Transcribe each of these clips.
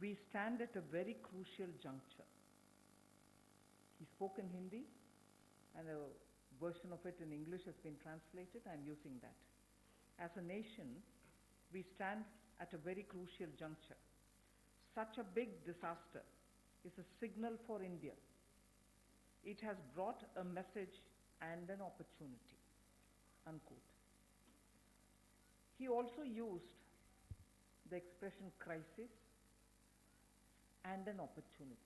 We stand at a very crucial juncture. He spoke in Hindi, and a version of it in English has been translated. I'm using that. As a nation, we stand at a very crucial juncture. Such a big disaster is a signal for India. It has brought a message and an opportunity, unquote. He also used the expression crisis and an opportunity.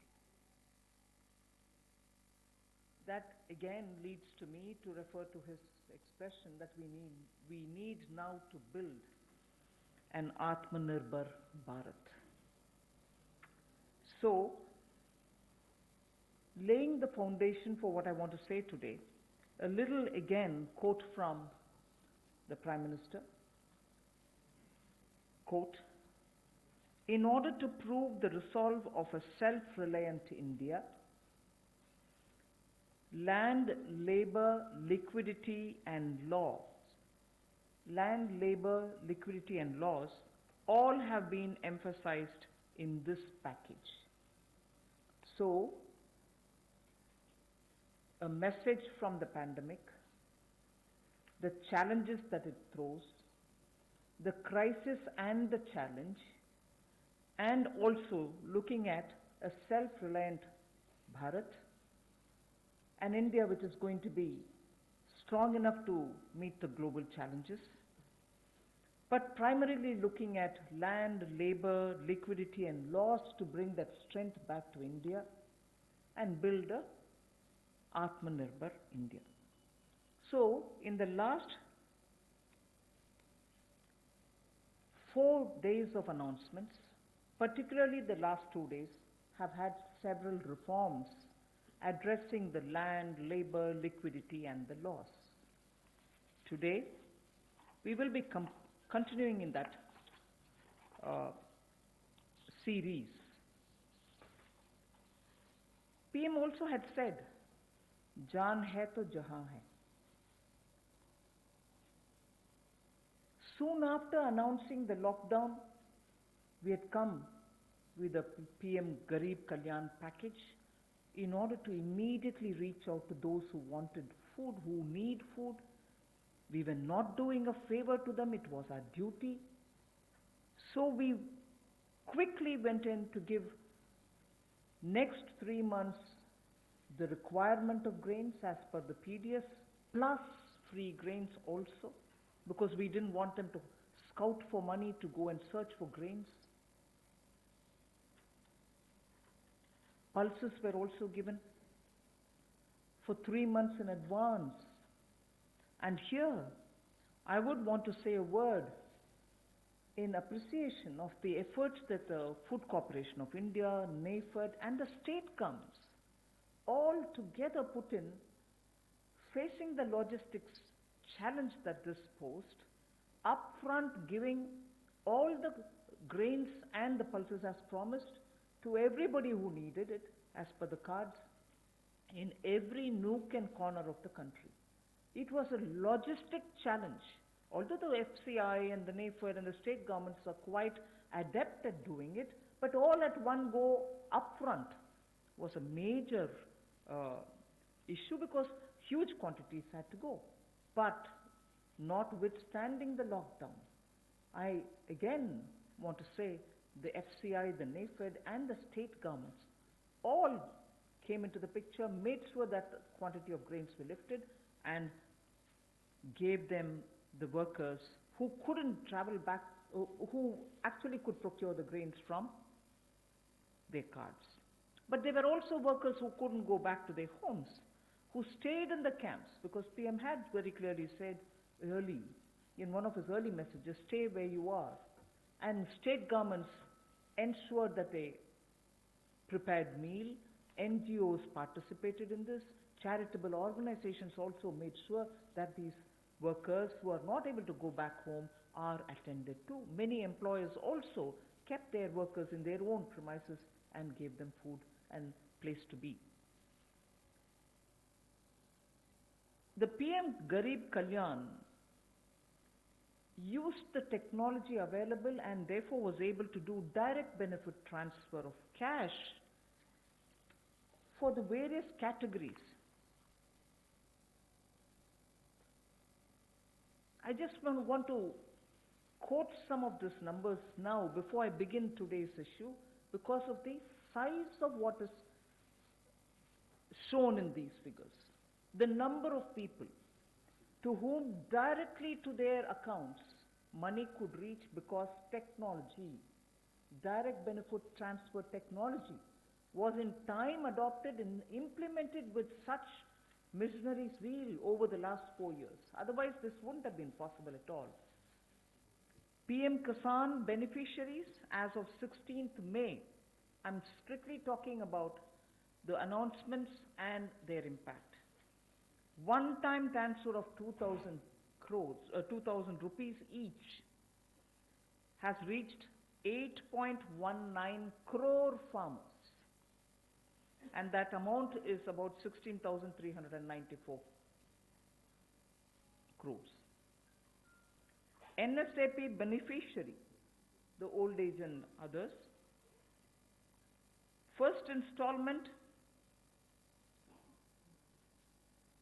That again leads to me to refer to his expression that we need now to build an Atmanirbhar Bharat. So, laying the foundation for what I want to say today, a little again quote from the Prime Minister. Quote, "In order to prove the resolve of a self-reliant India, land, labor, liquidity and laws all have been emphasized in this package." So, a message from the pandemic, the challenges that it throws, the crisis and the challenge, and also looking at a self-reliant Bharat, an India which is going to be strong enough to meet the global challenges, but primarily looking at land, labor, liquidity and laws to bring that strength back to India and build a Atmanirbhar India. So, in the last 4 days of announcements, particularly the last 2 days, have had several reforms addressing the land, labor, liquidity and the laws. Today, we will be continuing in that series. PM also had said, "Jaan hai to jahan hai." Soon after announcing the lockdown, we had come with the PM Garib Kalyan package in order to immediately reach out to those who wanted food, who need food. We were not doing a favor to them, it was our duty. So we quickly went in to give next 3 months the requirement of grains as per the PDS, plus free grains also, because we didn't want them to scout for money to go and search for grains. Pulses were also given for 3 months in advance. And here, I would want to say a word in appreciation of the efforts that the Food Corporation of India, NAFED and the state governments all together put in, facing the logistics challenge that this posed, upfront giving all the grains and the pulses as promised to everybody who needed it as per the cards in every nook and corner of the country. It was a logistic challenge. Although the FCI and the NAFED and the state governments are quite adept at doing it, but all at one go upfront was a major issue because huge quantities had to go. But notwithstanding the lockdown, I again want to say the FCI, the NAFED and the state governments all came into the picture, made sure that the quantity of grains were lifted and gave them the workers who couldn't travel back, who actually could procure the grains from their cards. But there were also workers who couldn't go back to their homes, who stayed in the camps, because PM had very clearly said early, in one of his early messages, stay where you are. And state governments ensured that they prepared meal, NGOs participated in this, charitable organizations also made sure that these workers who are not able to go back home are attended to. Many employers also kept their workers in their own premises and gave them food and place to be. The PM Garib Kalyan used the technology available and therefore was able to do direct benefit transfer of cash for the various categories. I just want to quote some of these numbers now before I begin today's issue because of the size of what is shown in these figures. The number of people to whom directly to their accounts money could reach because technology, direct benefit transfer technology, was in time adopted and implemented with such missionary zeal over the last 4 years. Otherwise, this wouldn't have been possible at all. PM Kisan beneficiaries as of 16th May, I'm strictly talking about the announcements and their impact. One-time transfer of 2,000 crores, 2,000 rupees each has reached 8.19 crore farmers. And that amount is about 16,394 crores. NSAP beneficiary, the old age and others, first installment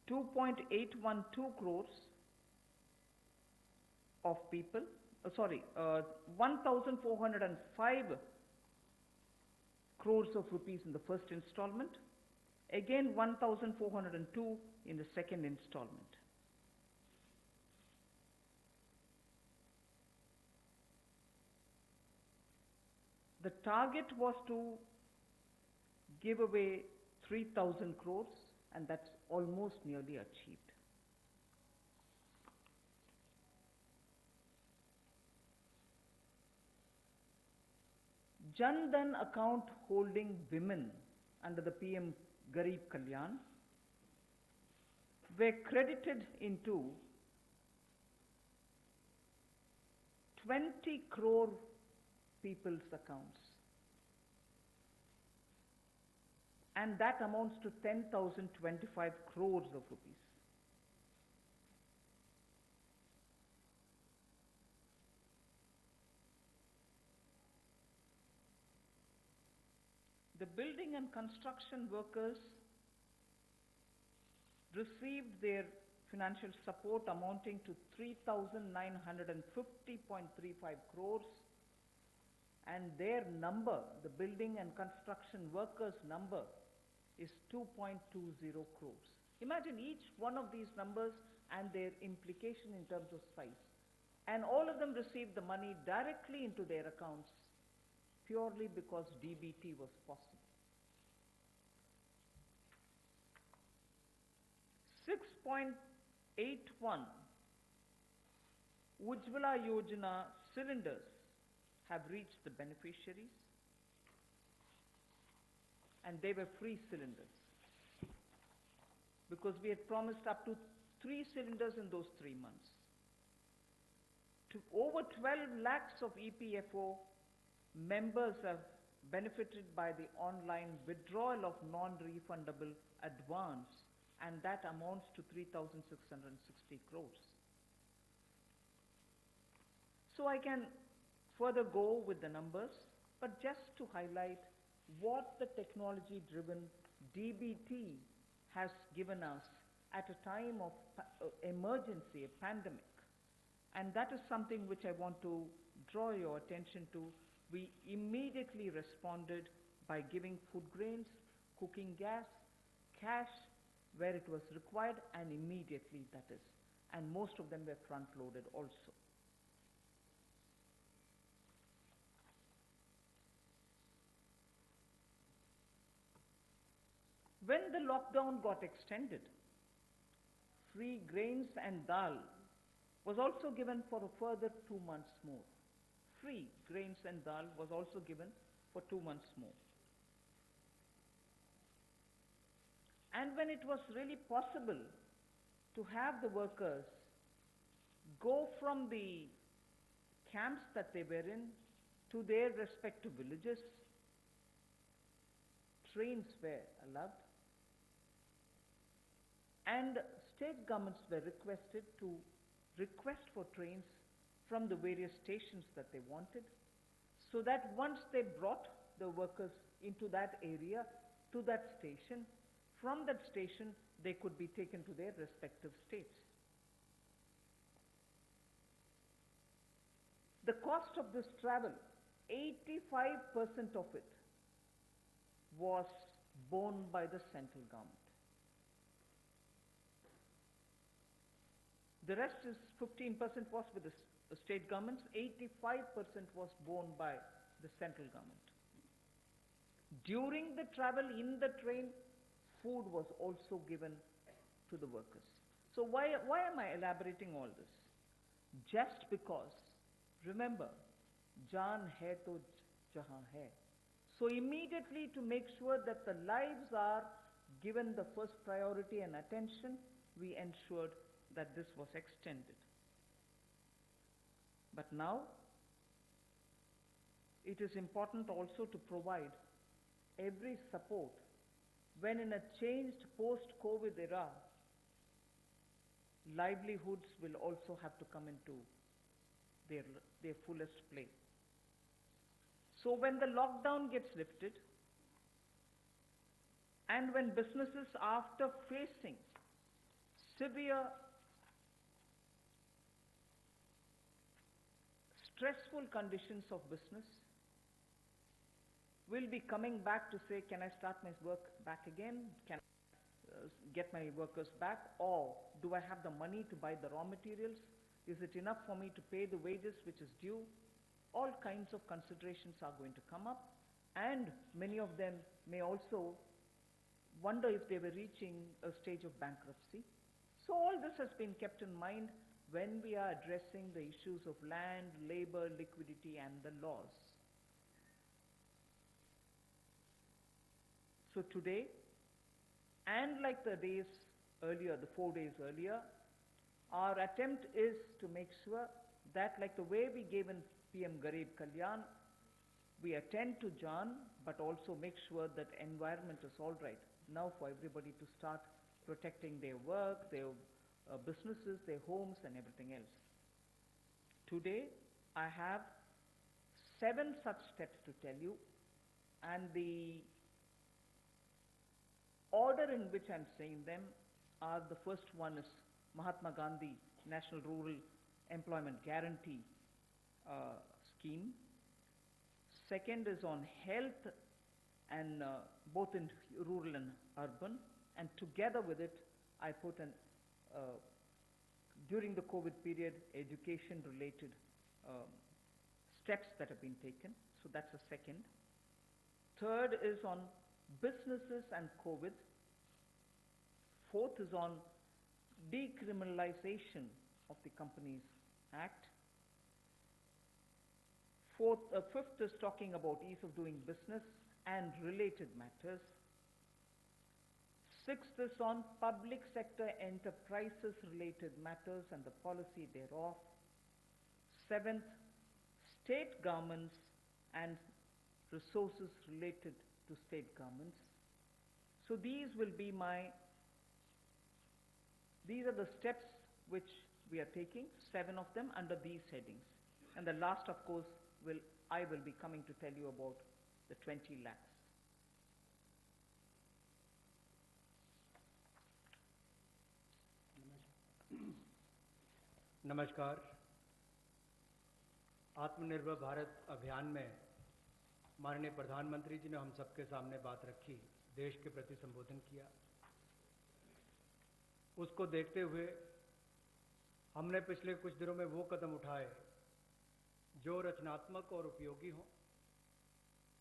2.812 crores of people, 1,405 crores of rupees in the first installment, again 1,402 in the second installment. The target was to give away 3,000 crores, and that's almost nearly achieved. Jan Dhan account holding women under the PM Garib Kalyan were credited into 20 crore people's accounts. And that amounts to 10,025 crores of rupees. The building and construction workers received their financial support amounting to 3,950.35 crores, and their number, the building and construction workers' number, is 2.20 crores. Imagine each one of these numbers and their implication in terms of size. And all of them received the money directly into their accounts purely because DBT was possible. 6.81 Ujjwala Yojana cylinders have reached the beneficiaries, and they were free cylinders because we had promised up to 3 cylinders in those 3 months. To over 12 lakhs of EPFO members have benefited by the online withdrawal of non-refundable advance, and that amounts to 3,660 crores. So I can further go with the numbers, but just to highlight what the technology-driven DBT has given us at a time of emergency, a pandemic. And that is something which I want to draw your attention to. We immediately responded by giving food grains, cooking gas, cash where it was required, and immediately, that is. And most of them were front-loaded also. When the lockdown got extended, free grains and dal was also given for a further 2 months more. Free grains and dal was also given for 2 months more. And when it was really possible to have the workers go from the camps that they were in to their respective villages, trains were allowed, and state governments were requested to request for trains from the various stations that they wanted, so that once they brought the workers into that area, to that station, from that station they could be taken to their respective states. The cost of this travel, 85% of it was borne by the central government. The rest is 15% was with the state governments, 85% was borne by the central government. During the travel in the train, food was also given to the workers. So why am I elaborating all this? Just because, remember, jaan hai to jahan hai. So immediately, to make sure that the lives are given the first priority and attention, we ensured that this was extended. But now, it is important also to provide every support when in a changed post-COVID era, livelihoods will also have to come into their fullest play. So when the lockdown gets lifted, and when businesses, after facing severe, stressful conditions of business, will be coming back to say, can I start my work back again? Can I get my workers back? Or do I have the money to buy the raw materials? Is it enough for me to pay the wages which is due? All kinds of considerations are going to come up, and many of them may also wonder if they were reaching a stage of bankruptcy. So all this has been kept in mind when we are addressing the issues of land, labor, liquidity, and the laws. So today, and like the days earlier, the 4 days earlier, our attempt is to make sure that, like the way we gave in PM Garib Kalyan, we attend to Jaan, but also make sure that environment is all right now for everybody to start protecting their work, their businesses, their homes, and everything else. Today, I have 7 such steps to tell you, and the order in which I'm saying them are: the first one is Mahatma Gandhi National Rural Employment Guarantee Scheme. Second is on health, and both in rural and urban, and together with it I put an during the COVID period, education related steps that have been taken. So that's the second. Third is on businesses and COVID. Fourth is on decriminalization of the Companies Act. Fifth is talking about ease of doing business and related matters. Sixth is on public sector enterprises related matters and the policy thereof. Seventh, state governments and resources related to state governments. So these are the steps which we are taking, 7 of them under these headings. And the last, of course, I will be coming to tell you about the 20 lakhs. नमस्कार। आत्मनिर्भर भारत अभियान में माननीय प्रधानमंत्री जी ने हम सबके सामने बात रखी, देश के प्रति संबोधन किया। उसको देखते हुए हमने पिछले कुछ दिनों में वो कदम उठाए जो रचनात्मक और उपयोगी हों।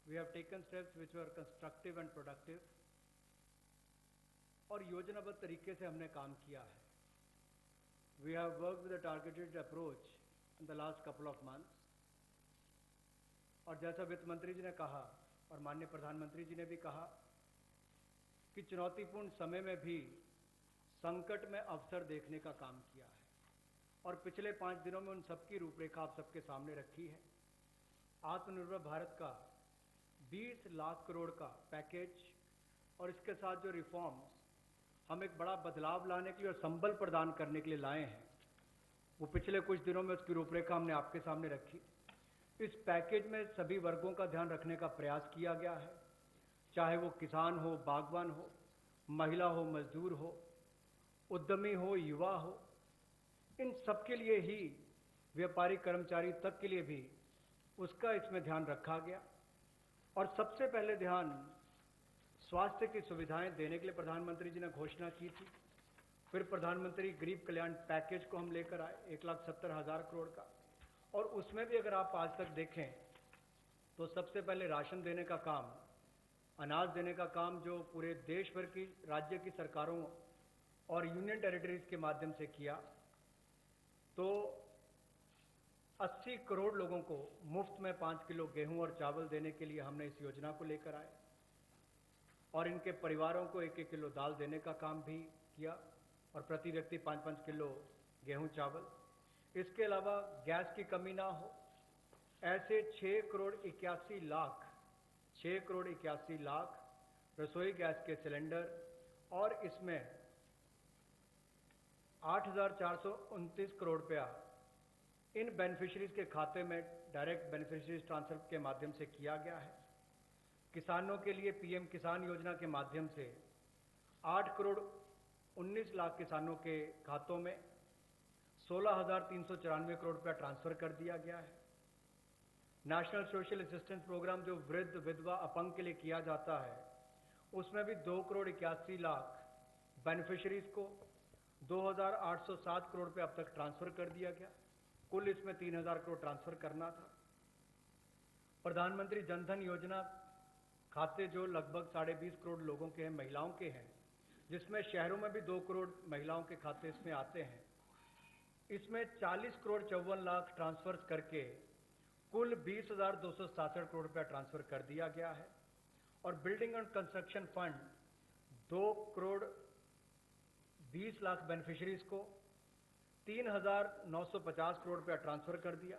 We have taken steps which were constructive and productive, और योजनाबद्ध तरीके से हमने काम किया है। We have worked with a targeted approach in the last couple of months. और जैसा वित्त मंत्री जी ने कहा और माननीय प्रधानमंत्री जी ने भी कहा कि चुनौतीपूर्ण समय में भी संकट में अवसर देखने का काम किया है, और पिछले 5 दिनों में उन सबकी रूपरेखा आप सबके सामने रखी है। आत्मनिर्भर भारत का 20 लाख करोड़ का पैकेज और इसके साथ जो रिफॉर्म्स हम एक बड़ा बदलाव लाने के लिए और संबल प्रदान करने के लिए लाए हैं, वो पिछले कुछ दिनों में उसकी रूपरेखा हमने आपके सामने रखी। इस पैकेज में सभी वर्गों का ध्यान रखने का प्रयास किया गया है, चाहे वो किसान हो, बागवान हो, महिला हो, मजदूर हो, उद्यमी हो, युवा हो, इन सबके लिए ही, व्यापारी कर्मचारी तक के लिए भी उसका इसमें ध्यान रखा गया। और सबसे पहले ध्यान स्वास्थ्य की सुविधाएं देने के लिए प्रधानमंत्री जी ने घोषणा की थी। फिर प्रधानमंत्री गरीब कल्याण पैकेज को हम लेकर आए 1,70,000 करोड़ का, और उसमें भी अगर आप आज तक देखें तो सबसे पहले राशन देने का काम, अनाज देने का काम जो पूरे देश भर की राज्य की सरकारों और यूनियन टेरिटरीज के माध्यम से किया, तो 80 करोड़ लोगों को मुफ्त में 5 किलो गेहूं और चावल देने के लिए हमने इस योजना को लेकर आए, और इनके परिवारों को 1-1 किलो दाल देने का काम भी किया, और प्रति व्यक्ति 5-5 किलो गेहूं चावल। इसके अलावा गैस की कमी ना हो, ऐसे 6 करोड़ 81 लाख रसोई गैस के सिलेंडर, और इसमें 8,429 करोड़ रुपया इन बेनिफिशरीज के खाते में डायरेक्ट बेनिफिशरीज ट्रांसफर के माध्यम से किया गया है। किसानों के लिए पीएम किसान योजना के माध्यम से 8 करोड़ 19 लाख किसानों के खातों में 16,394 करोड़ रुपया ट्रांसफर कर दिया गया है। नेशनल सोशल असिस्टेंस प्रोग्राम जो वृद्ध, विधवा, अपंग के लिए किया जाता है, उसमें भी 2 करोड़ 81 लाख बेनिफिशरीज को 2,807 करोड़ रुपये अब तक ट्रांसफर कर दिया गया। कुल इसमें 3,000 करोड़ ट्रांसफर करना था। प्रधानमंत्री जनधन योजना खाते जो लगभग 20.5 करोड़ लोगों के हैं, महिलाओं के हैं, जिसमें शहरों में भी 2 करोड़ महिलाओं के खाते इसमें आते हैं। इसमें 40 करोड़ 54 लाख ट्रांसफर करके कुल 20,267 करोड़ रुपया ट्रांसफर कर दिया गया है। और building and construction fund 2 crore 20 lakh beneficiaries को 3,950 करोड़ रुपया ट्रांसफर कर दिया।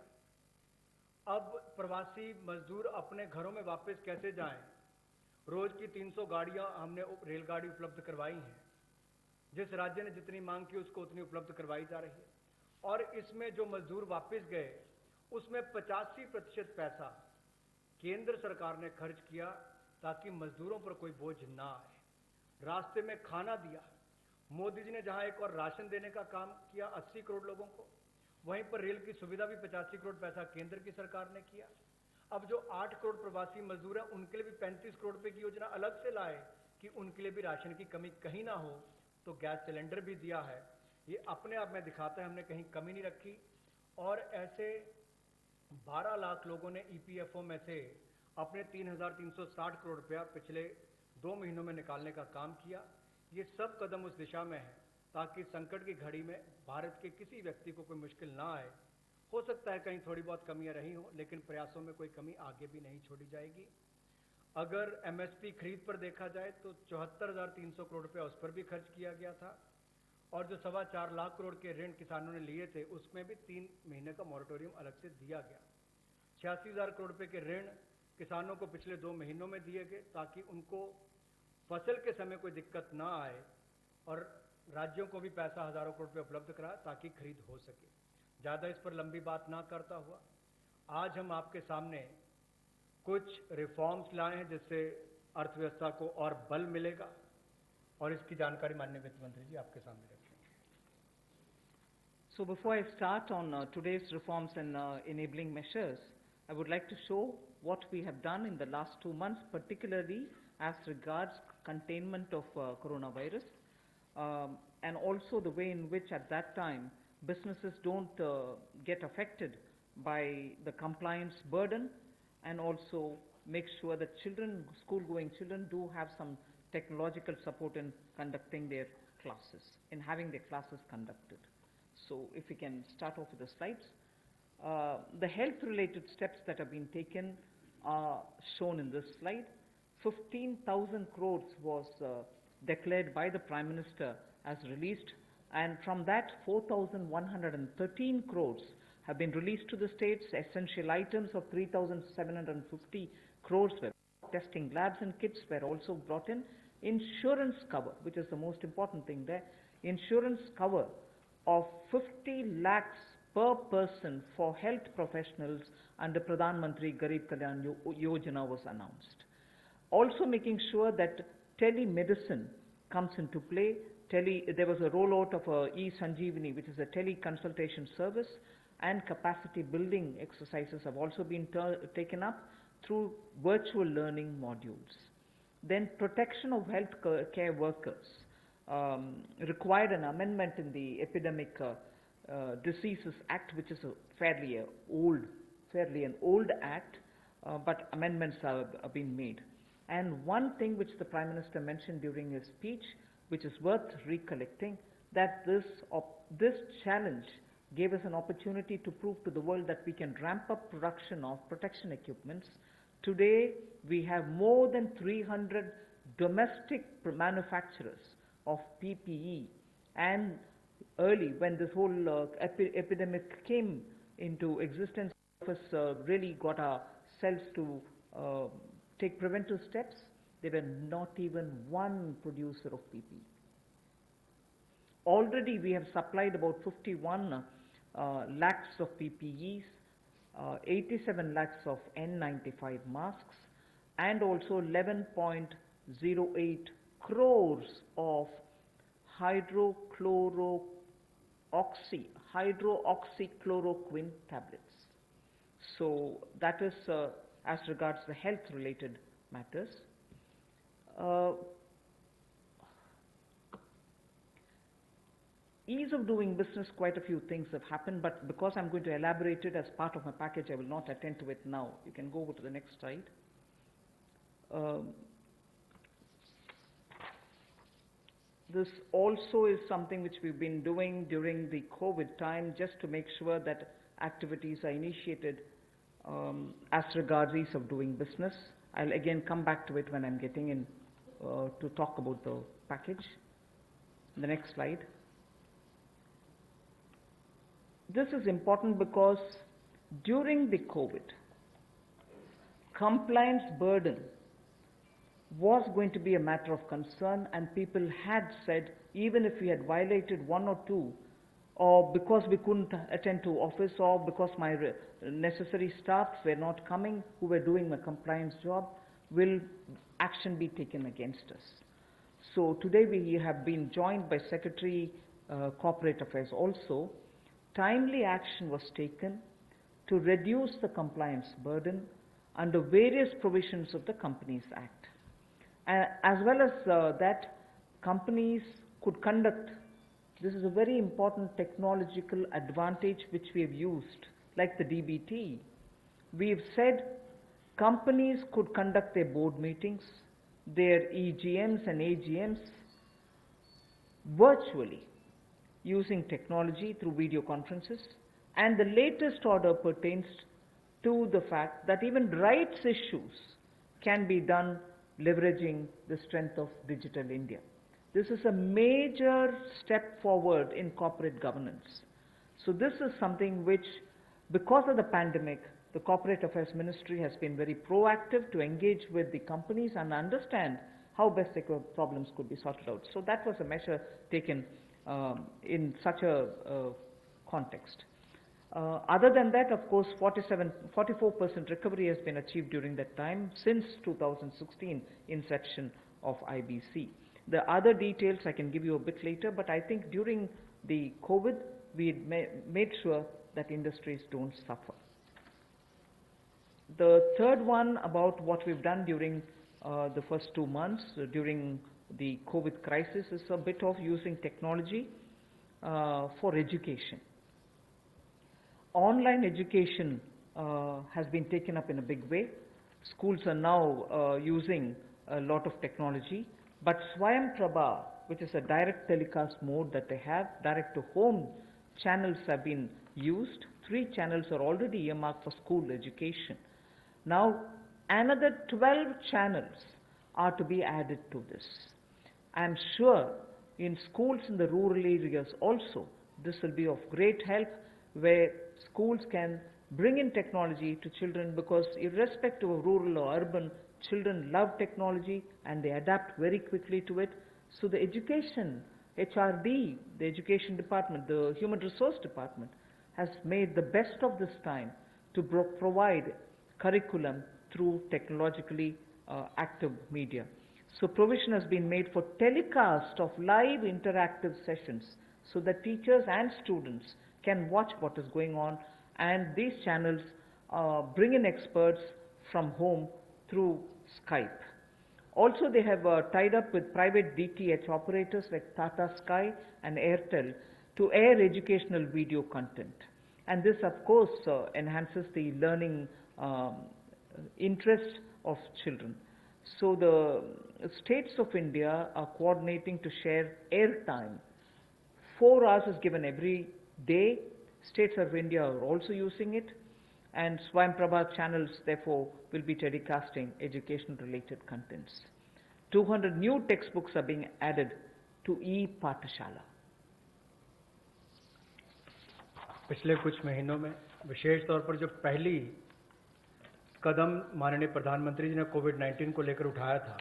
अब प्रवासी मजदूर अपने घरों में वापस कैसे जाएं? रोज की 300 गाड़ियां हमने रेलगाड़ी उपलब्ध करवाई हैं। जिस राज्य ने जितनी मांग की उसको उतनी उपलब्ध करवाई जा रही है। और इसमें जो मजदूर वापस गए उसमें 85% पैसा केंद्र सरकार ने खर्च किया ताकि मजदूरों पर कोई बोझ ना आए। रास्ते में खाना दिया। मोदी जी ने जहां एक और राशन देने का काम किया 80 करोड़ लोगों को, वहीं पर रेल की सुविधा भी 85 करोड़ पैसा केंद्र की सरकार ने किया। अब जो 8 करोड़ प्रवासी मजदूर हैं उनके लिए भी 35 करोड़ रुपए की योजना अलग से लाए कि उनके लिए भी राशन की कमी कहीं ना हो। तो गैस सिलेंडर भी दिया है। ये अपने आप में दिखाता है हमने कहीं कमी नहीं रखी। और ऐसे 12 लाख लोगों ने ईपीएफओ में से अपने 3,360 करोड़ रुपया पिछले 2 महीनों में निकालने का काम किया। ये सब कदम उस दिशा में है ताकि संकट की घड़ी में भारत के किसी व्यक्ति को कोई मुश्किल ना आए। हो सकता है कहीं थोड़ी बहुत कमियां रही हों, लेकिन प्रयासों में कोई कमी आगे भी नहीं छोड़ी जाएगी। अगर एमएसपी खरीद पर देखा जाए तो 74,300 करोड़ रुपया उस पर भी खर्च किया गया था। और जो 4.25 लाख करोड़ के ऋण किसानों ने लिए थे उसमें भी 3 महीने का मॉरेटोरियम अलग से दिया गया। 86,000 करोड़ रुपए के ऋण किसानों को पिछले 2 महीनों में दिए गए ताकि उनको फसल के समय कोई दिक्कत ना आए। और राज्यों को भी पैसा हजारों करोड़ रुपए उपलब्ध कराया ताकि खरीद हो सके। ज़्यादा इस पर लंबी बात ना करता हुआ आज हम आपके सामने कुछ रिफॉर्म्स लाए हैं जिससे अर्थव्यवस्था को और बल मिलेगा, और इसकी जानकारी माननीय वित्त मंत्री जी आपके सामने रखेंगे। So before I start on today's reforms and enabling measures, I would like to show what we have done in the last 2 months, particularly as regards containment of coronavirus, and also the way in which at that time businesses don't get affected by the compliance burden, and also make sure that children, school-going children, do have some technological support in conducting their classes, in having their classes conducted. So if we can start off with the slides. The health-related steps that have been taken are shown in this slide. 15,000 crores was declared by the Prime Minister as released, and from that 4,113 crores have been released to the states. Essential items of 3,750 crores were testing labs and kits were also brought in. Insurance cover, which is the most important thing there, insurance cover of 50 lakhs per person for health professionals under Pradhan Mantri Garib Kalyan Yojana was announced. Also making sure that telemedicine comes into play. There was a rollout of e-Sanjeevani, which is a teleconsultation service, and capacity building exercises have also been taken up through virtual learning modules. Then protection of health care workers required an amendment in the Epidemic Diseases Act, which is fairly an old act, but amendments have been made. And one thing which the Prime Minister mentioned during his speech, which is worth recollecting, that this challenge gave us an opportunity to prove to the world that we can ramp up production of protection equipments. Today, we have more than 300 domestic manufacturers of PPE, and early when this whole epidemic came into existence, us really got ourselves to take preventive steps. There were not even one producer of PPE. Already we have supplied about 51 lakhs of PPEs, 87 lakhs of N95 masks, and also 11.08 crores of hydroxychloroquine tablets. So that is as regards the health related matters. Ease of doing business, quite a few things have happened, but because I'm going to elaborate it as part of my package, I will not attend to it now. You can go over to the next slide. This also is something which we've been doing during the COVID time, just to make sure that activities are initiated as regards ease of doing business. I'll again come back to it when I'm getting in to talk about the package. The next slide. This is important because during the COVID, compliance burden was going to be a matter of concern, and people had said, even if we had violated one or two, or because we couldn't attend to office, or because my necessary staffs were not coming who were doing a compliance job, will action be taken against us. So today we have been joined by Secretary Corporate Affairs also. Timely action was taken to reduce the compliance burden under various provisions of the Companies Act. As well as that, companies could conduct, this is a very important technological advantage which we have used, like the DBT. We have said companies could conduct their board meetings, their EGMs and AGMs virtually, using technology through video conferences, and the latest order pertains to the fact that even rights issues can be done leveraging the strength of Digital India. This is a major step forward in corporate governance. So this is something which, because of the pandemic, the Corporate Affairs Ministry has been very proactive to engage with the companies and understand how best their problems could be sorted out. So that was a measure taken in such a context. Other than that, of course, 44% recovery has been achieved during that time since 2016 inception of IBC. The other details I can give you a bit later, but I think during the COVID, we made sure that industries don't suffer. The third one about what we've done during the first 2 months during the COVID crisis is a bit of using technology for education. Online education has been taken up in a big way. Schools are now using a lot of technology, but Swayam Prabha, which is a direct telecast mode that they have, direct to home channels have been used. 3 channels are already earmarked for school education. Now another 12 channels are to be added to this. I am sure in schools in the rural areas also, this will be of great help, where schools can bring in technology to children, because irrespective of rural or urban, children love technology and they adapt very quickly to it. So the education, HRD, the education department, the human resource department, has made the best of this time to provide curriculum through technologically active media. So provision has been made for telecast of live interactive sessions so that teachers and students can watch what is going on, and these channels bring in experts from home through Skype. Also, they have tied up with private DTH operators like Tata Sky and Airtel to air educational video content. And this, of course, enhances the learning interest of children. So the states of India are coordinating to share airtime. 4 hours is given every day. States of India are also using it, and Swayamprabha channels therefore will be telecasting education related contents. 200 new textbooks are being added to e-Pathshala. पिछले कुछ महीनों में विशेष तौर पर जो पहली कदम माननीय प्रधानमंत्री जी ने कोविड-19 को लेकर उठाया था,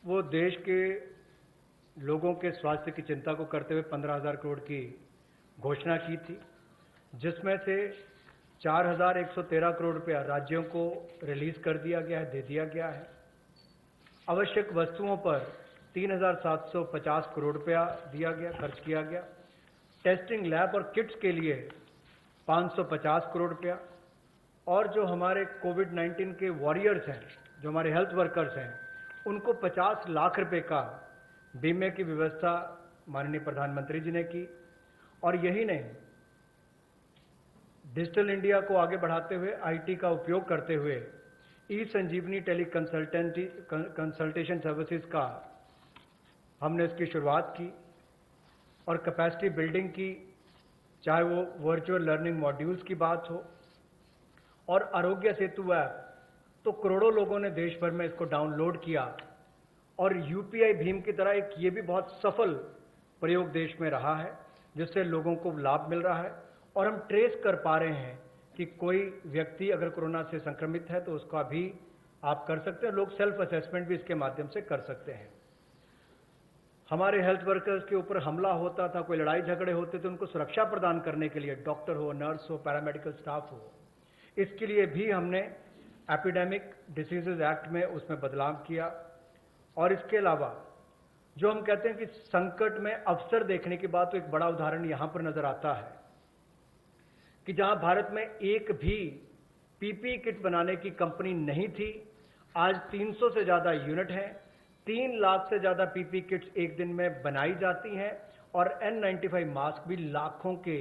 वो देश के लोगों के स्वास्थ्य की चिंता को करते हुए 15,000 करोड़ की घोषणा की थी, जिसमें से 4,113 करोड़ रुपया राज्यों को रिलीज कर दिया गया है, दे दिया गया है। आवश्यक वस्तुओं पर 3,750 करोड़ रुपया दिया गया, खर्च किया गया। टेस्टिंग लैब और किट्स के लिए 550 करोड़ रुपया, और जो हमारे कोविड-19 के वॉरियर्स हैं, जो हमारे हेल्थ वर्कर्स हैं, उनको 50 लाख रुपए का बीमे की व्यवस्था माननीय प्रधानमंत्री जी ने की। और यही नहीं, डिजिटल इंडिया को आगे बढ़ाते हुए आईटी का उपयोग करते हुए ई संजीवनी टेली कंसल्टेशन सर्विसेज का हमने इसकी शुरुआत की और कैपेसिटी बिल्डिंग की, चाहे वो वर्चुअल लर्निंग मॉड्यूल्स की बात हो और आरोग्य सेतु ऐप, तो करोड़ों लोगों ने देश भर में इसको डाउनलोड किया और यूपीआई भीम की तरह एक ये भी बहुत सफल प्रयोग देश में रहा है, जिससे लोगों को लाभ मिल रहा है। और हम ट्रेस कर पा रहे हैं कि कोई व्यक्ति अगर कोरोना से संक्रमित है तो उसका भी आप कर सकते हैं, लोग सेल्फ असेसमेंट भी इसके माध्यम से कर सकते हैं। हमारे हेल्थ वर्कर्स के ऊपर हमला होता था, कोई लड़ाई झगड़े होते थे, उनको सुरक्षा प्रदान करने के लिए डॉक्टर हो, नर्स हो, पैरामेडिकल स्टाफ हो, इसके लिए भी हमने एपिडेमिक डिसीजेज एक्ट में उसमें बदलाव किया। और इसके अलावा जो हम कहते हैं कि संकट में अवसर देखने की बात, तो एक बड़ा उदाहरण यहां पर नजर आता है कि जहां भारत में एक भी पीपीई किट बनाने की कंपनी नहीं थी, आज 300 से ज्यादा यूनिट हैं, 3 लाख से ज्यादा पीपीई किट्स एक दिन में बनाई जाती हैं और N95 मास्क भी लाखों के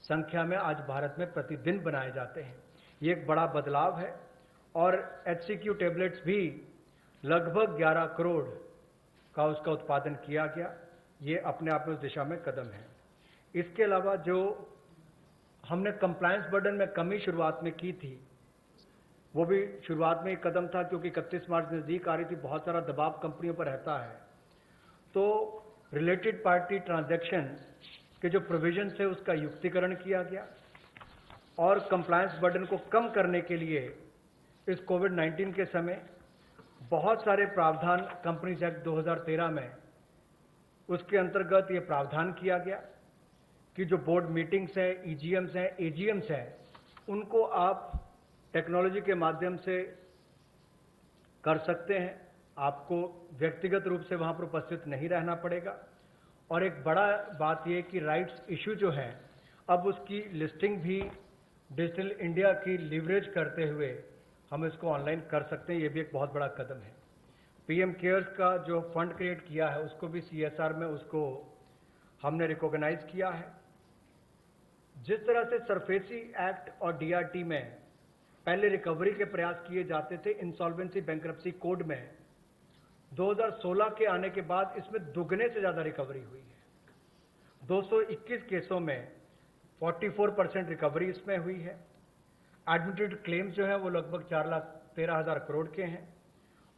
संख्या में आज भारत में प्रतिदिन बनाए जाते हैं। ये एक बड़ा बदलाव है। और HCQ टेबलेट्स भी लगभग 11 करोड़ का उसका उत्पादन किया गया। ये अपने आप में उस दिशा में कदम है। इसके अलावा जो हमने कंप्लायंस बर्डन में कमी शुरुआत में की थी, वो भी शुरुआत में एक कदम था, क्योंकि 31 मार्च नजदीक आ रही थी, बहुत सारा दबाव कंपनियों पर रहता है। तो रिलेटेड पार्टी ट्रांजैक्शन के जो प्रोविजन है उसका युक्तिकरण किया गया और कंप्लायंस बर्डन को कम करने के लिए इस कोविड-19 के समय बहुत सारे प्रावधान कंपनीज एक्ट 2013 में उसके अंतर्गत ये प्रावधान किया गया कि जो बोर्ड मीटिंग्स हैं, EGMs हैं, AGMs हैं, उनको आप टेक्नोलॉजी के माध्यम से कर सकते हैं। आपको व्यक्तिगत रूप से वहां पर उपस्थित नहीं रहना पड़ेगा। और एक बड़ा बात यह कि राइट्स इशू जो है, अब उसकी लिस्टिंग भी डिजिटल इंडिया की लीवरेज करते हुए हम इसको ऑनलाइन कर सकते हैं। ये भी एक बहुत बड़ा कदम है। PM केयर्स का जो फंड क्रिएट किया है, उसको भी CSR में उसको हमने रिकॉग्नाइज किया है। जिस तरह से सरफेसी एक्ट और DRT में पहले रिकवरी के प्रयास किए जाते थे, इंसॉल्वेंसी बैंक्रप्सी कोड में 2016 के आने के बाद इसमें दुगने से ज्यादा रिकवरी हुई है। 221 केसों में 44% रिकवरी इसमें हुई है। एडमिटेड क्लेम्स जो है वो लगभग 4,13,000 करोड़ के हैं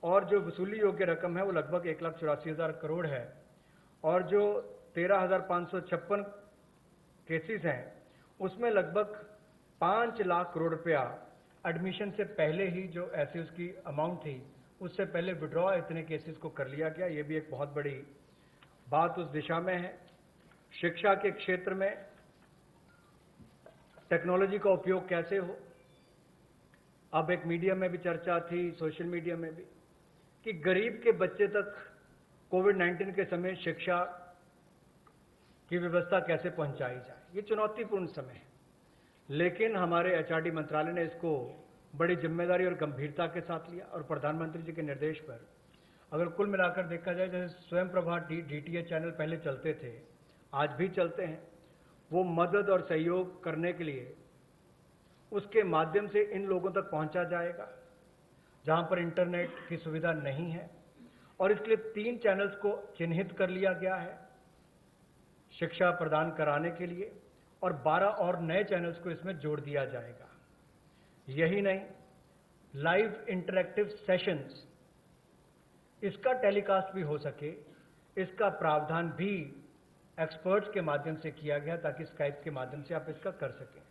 और जो वसूली योग्य रकम है वो लगभग 1,84,000 करोड़ है। और जो 13,556 केसेस हैं उसमें लगभग 5 लाख करोड़ रुपया एडमिशन से पहले ही जो ऐसे उसकी अमाउंट थी उससे पहले विड्रॉ इतने केसेस को कर लिया गया। ये भी एक बहुत बड़ी बात उस दिशा में है। शिक्षा के क्षेत्र में टेक्नोलॉजी का उपयोग कैसे हो। अब एक मीडिया में भी चर्चा थी, सोशल मीडिया में भी, कि गरीब के बच्चे तक कोविड-19 के समय शिक्षा की व्यवस्था कैसे पहुंचाई जाए। ये चुनौतीपूर्ण समय है, लेकिन हमारे एचआरडी मंत्रालय ने इसको बड़ी जिम्मेदारी और गंभीरता के साथ लिया और प्रधानमंत्री जी के निर्देश पर अगर कुल मिलाकर देखा जाए, जैसे स्वयं प्रभा डीटीएच चैनल पहले चलते थे, आज भी चलते हैं, वो मदद और सहयोग करने के लिए उसके माध्यम से इन लोगों तक पहुंचा जाएगा जहां पर इंटरनेट की सुविधा नहीं है, और इसके लिए 3 चैनल्स को चिन्हित कर लिया गया है शिक्षा प्रदान कराने के लिए, और 12 और नए चैनल्स को इसमें जोड़ दिया जाएगा। यही नहीं, लाइव इंटरैक्टिव सेशंस, इसका टेलीकास्ट भी हो सके, इसका प्रावधान भी एक्सपर्ट्स के माध्यम से किया गया ताकि स्काइप के माध्यम से आप इसका कर सकें।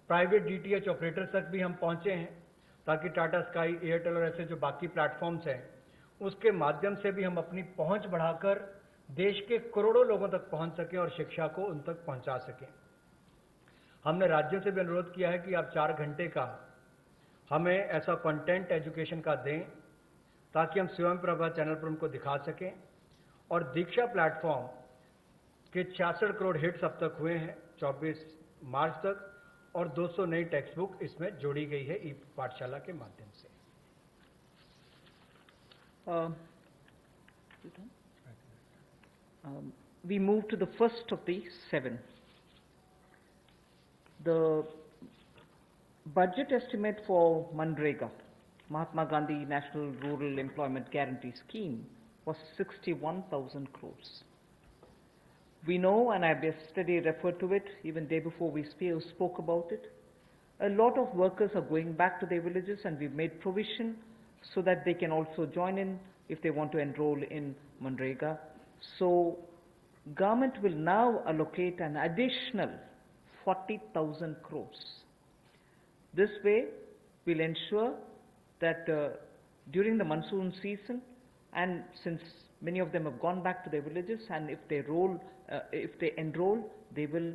प्राइवेट डीटीएच ऑपरेटर्स तक भी हम पहुंचे हैं ताकि टाटा स्काई, एयरटेल और ऐसे जो बाकी प्लेटफॉर्म्स हैं उसके माध्यम से भी हम अपनी पहुंच बढ़ाकर देश के करोड़ों लोगों तक पहुंच सकें और शिक्षा को उन तक पहुंचा सकें। हमने राज्यों से भी अनुरोध किया है कि आप 4 घंटे का हमें ऐसा कंटेंट एजुकेशन का दें ताकि हम स्वयं प्रभा चैनल पर उनको दिखा सकें। और दीक्षा प्लेटफॉर्म के 66 करोड़ हिट्स अब तक हुए हैं 24 मार्च तक, और 200 नई टेक्स्ट बुक इसमें जोड़ी गई है ई पाठशाला के माध्यम से। We move to the first of the 7. The budget estimate for Manrega, Mahatma Gandhi National Rural Employment Guarantee Scheme, was 61,000 crores. We know, and I yesterday referred to it, even day before we spoke about it, a lot of workers are going back to their villages, and we've made provision so that they can also join in if they want to enroll in Manrega. So government will now allocate an additional 40,000 crores. This way will ensure that during the monsoon season, and since many of them have gone back to their villages, and if they enroll, they will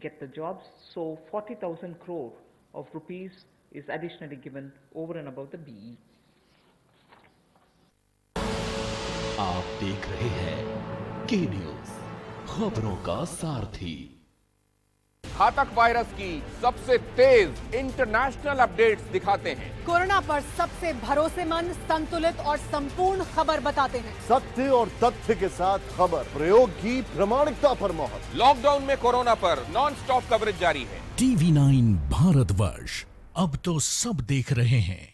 get the jobs. So 40,000 crore of rupees is additionally given over and above the BE. आप देख रहे हैं के news, खबरों का सारथी। घातक virus की सबसे तेज इंटरनेशनल अपडेट्स दिखाते हैं। कोरोना पर सबसे भरोसेमंद, संतुलित और संपूर्ण खबर बताते हैं। सत्य और तथ्य के साथ खबर, प्रयोग की प्रामाणिकता पर मोहर। लॉकडाउन में कोरोना पर नॉन स्टॉप कवरेज जारी है। TV9 भारतवर्ष, अब तो सब देख रहे हैं।